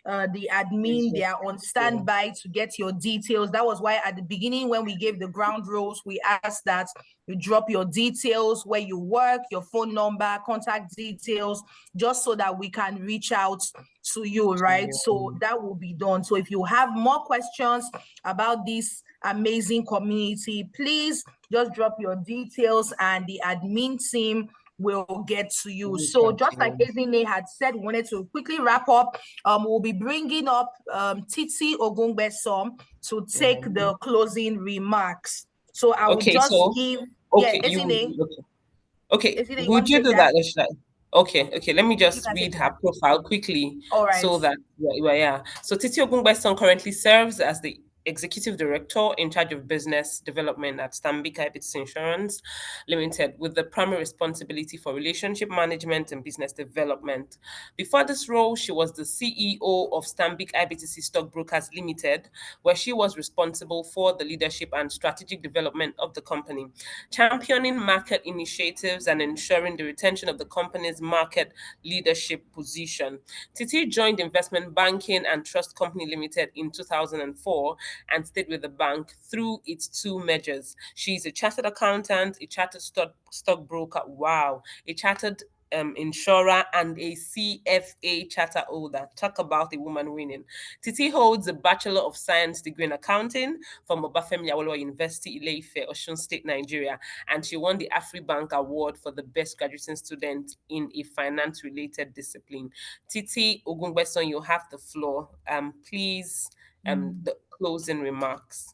The admin, they are on standby to get your details. That was why at the beginning, when we gave the ground rules, we asked that you drop your details, where you work, your phone number, contact details, just so that we can reach out to you, right? So that will be done. So if you have more questions about this amazing community, please just drop your details and the admin team will get to you. So just like Ezine had said, we wanted to quickly wrap up. We'll be bringing up Titi Ogungbesom to take the closing remarks. So I will just give Ezine. Okay, would you do that? Okay, let me just read her profile quickly. All right. So that So Titi Ogungbesom currently serves as the Executive Director in charge of business development at Stanbic IBTC Insurance Limited, with the primary responsibility for relationship management and business development. Before this role, she was the CEO of Stanbic IBTC Stockbrokers Limited, where she was responsible for the leadership and strategic development of the company, championing market initiatives and ensuring the retention of the company's market leadership position. Titi joined Investment Banking and Trust Company Limited in 2004 and stayed with the bank through its 2 mergers. She's a chartered accountant, a chartered stockbroker, a chartered insurer, and a CFA charter holder. Talk about a woman winning. Titi holds a Bachelor of Science degree in accounting from Obafemi Awolowo University, Ile-Ife, Osun State, Nigeria, and she won the AfriBank Award for the best graduating student in a finance-related discipline. Titi Ogungbeson, you have the floor. Please, the closing remarks.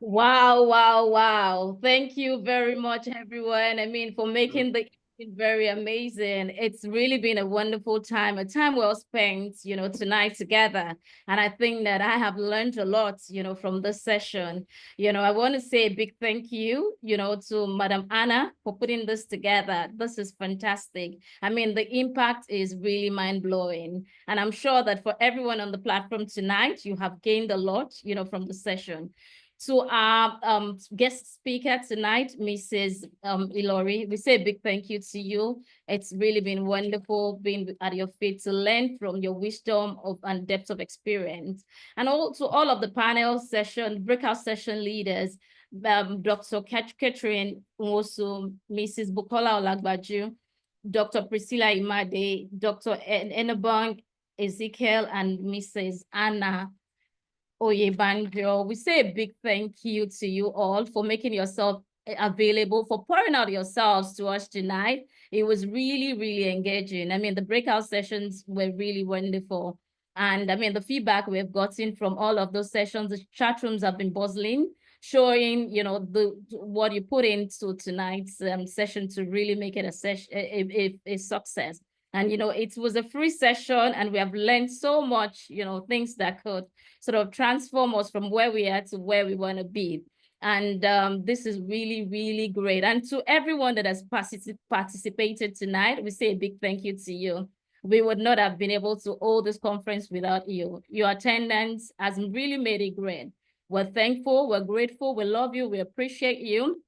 Wow, wow, wow. Thank you very much, everyone. I mean, for making the evening very amazing. It's really been a wonderful time, a time well spent, tonight together. And I think that I have learned a lot, from this session. I want to say a big thank you, to Madam Anna for putting this together. This is fantastic. I mean, the impact is really mind-blowing. And I'm sure that for everyone on the platform tonight, you have gained a lot, from the session. To our guest speaker tonight, Mrs. Ilori, we say a big thank you to you. It's really been wonderful being at your feet to learn from your wisdom and depth of experience. And also all of the panel session, breakout session leaders, Dr. Catherine Nwosu, Mrs. Bukola Olagbaju, Dr. Priscilla Imade, Dr. Enebong Ezekiel, and Mrs. Anna Oyebanjo. We say a big thank you to you all for making yourself available, for pouring out yourselves to us tonight. It was really, really engaging. I mean, the breakout sessions were really wonderful. And I mean, the feedback we have gotten from all of those sessions, the chat rooms have been buzzing, showing, what you put into tonight's session to really make it a success. And, it was a free session and we have learned so much, things that could sort of transform us from where we are to where we want to be. And this is really, really great. And to everyone that has participated tonight, we say a big thank you to you. We would not have been able to hold this conference without you. Your attendance has really made it great. We're thankful, we're grateful, we love you, we appreciate you.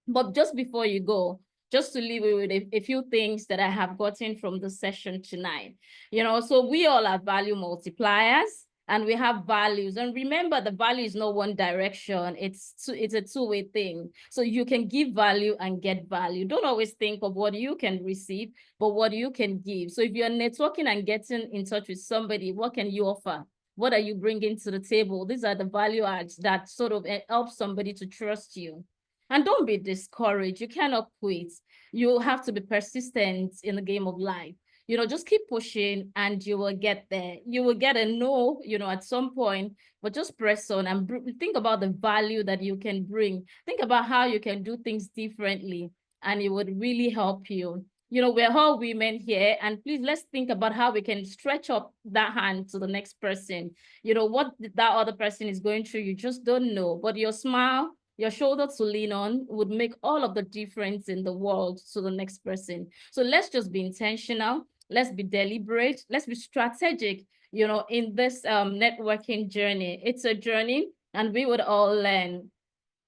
But just before you go, just to leave you with a few things that I have gotten from the session tonight. So we all are value multipliers and we have values. And remember, the value is not one direction. It's a two-way thing. So you can give value and get value. Don't always think of what you can receive, but what you can give. So if you're networking and getting in touch with somebody, what can you offer? What are you bringing to the table? These are the value adds that sort of help somebody to trust you. And don't be discouraged. You cannot quit. You have to be persistent in the game of life. Just keep pushing and you will get there. You will get a no, at some point, but just press on and think about the value that you can bring. Think about how you can do things differently and it would really help you. We're all women here, and please let's think about how we can stretch up that hand to the next person. What that other person is going through, you just don't know, but your smile, your shoulder to lean on would make all of the difference in the world to the next person. So let's just be intentional. Let's be deliberate. Let's be strategic, in this networking journey. It's a journey and we would all learn.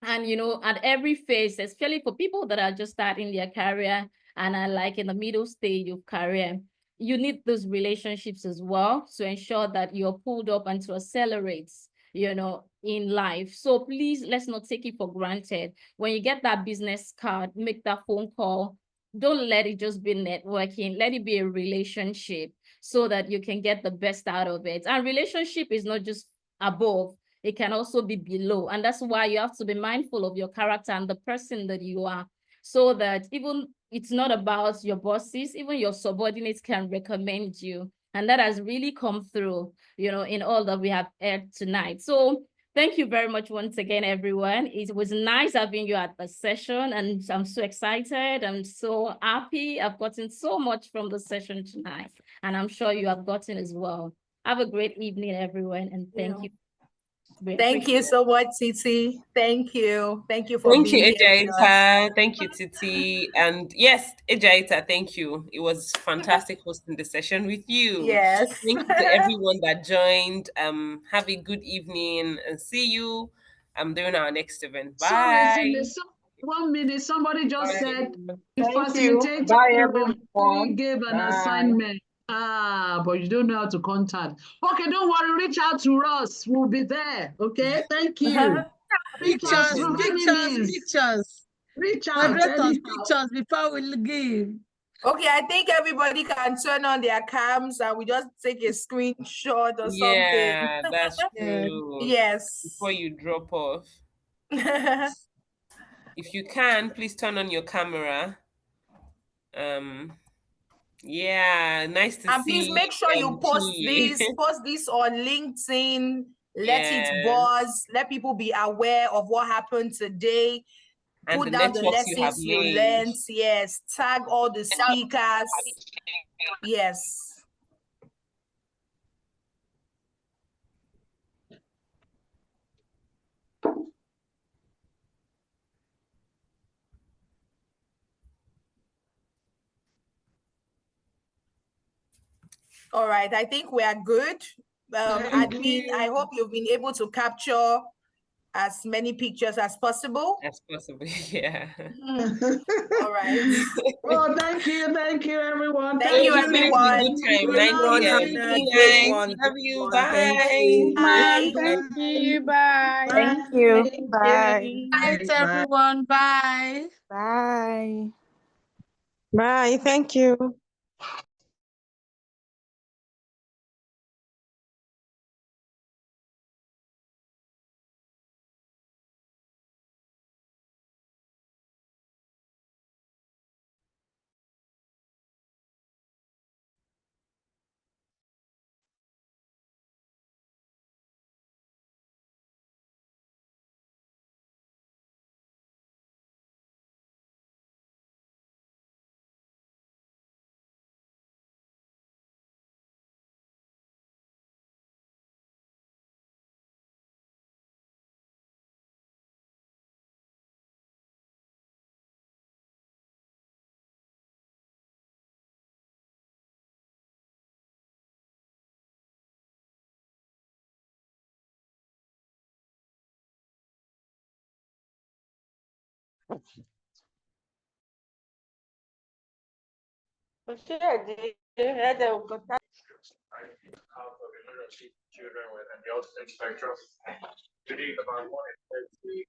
And, at every phase, especially for people that are just starting their career and are like in the middle stage of career, you need those relationships as well to ensure that you're pulled up and to accelerate in life. So please, let's not take it for granted. When you get that business card, make that phone call. Don't let it just be networking. Let it be a relationship so that you can get the best out of it. And relationship is not just above, it can also be below. And that's why you have to be mindful of your character and the person that you are, so that even it's not about your bosses, even your subordinates can recommend you. And that has really come through, in all that we have heard tonight. So thank you very much once again, everyone. It was nice having you at the session, and I'm so excited. I'm so happy. I've gotten so much from the session tonight, and I'm sure you have gotten as well. Have a great evening, everyone, and thank you. Thank you so much, Titi. Thank you. Thank you for being here. Thank you, Ejaita. Thank you, Titi. And yes, Ejaita, thank you. It was fantastic hosting the session with you. Yes. Thank you to everyone that joined. Have a good evening and see you during our next event. Bye. 1 minute. Somebody just said the facilitator gave an assignment. But you don't know how to contact. Okay, don't worry. Reach out to us. We'll be there. Okay, thank you. Pictures. Reach out. Pictures before we give. Okay, I think everybody can turn on their cams and we just take a screenshot or Yeah, something. that's true. Yes. Before you drop off. If you can, please turn on your camera. Yeah, nice to and see please make sure you post T. this on LinkedIn. Let it Yes. buzz. Let people be aware of what happened today. And Put the down the networks you have lessons you laid. learned. Yes. Tag all the speakers. Yes. All right, I think we are good. Admin, I hope you've been able to capture as many pictures as possible. As possible, yeah. All right. Oh, thank you, everyone. Thank you, everyone. Good time. Love you. Bye. Bye. Thank you. Bye. Thank you. Bye. Night, everyone. Bye. Bye. Bye. Thank you. Children with the autism spectrum. Today, about 1 in 3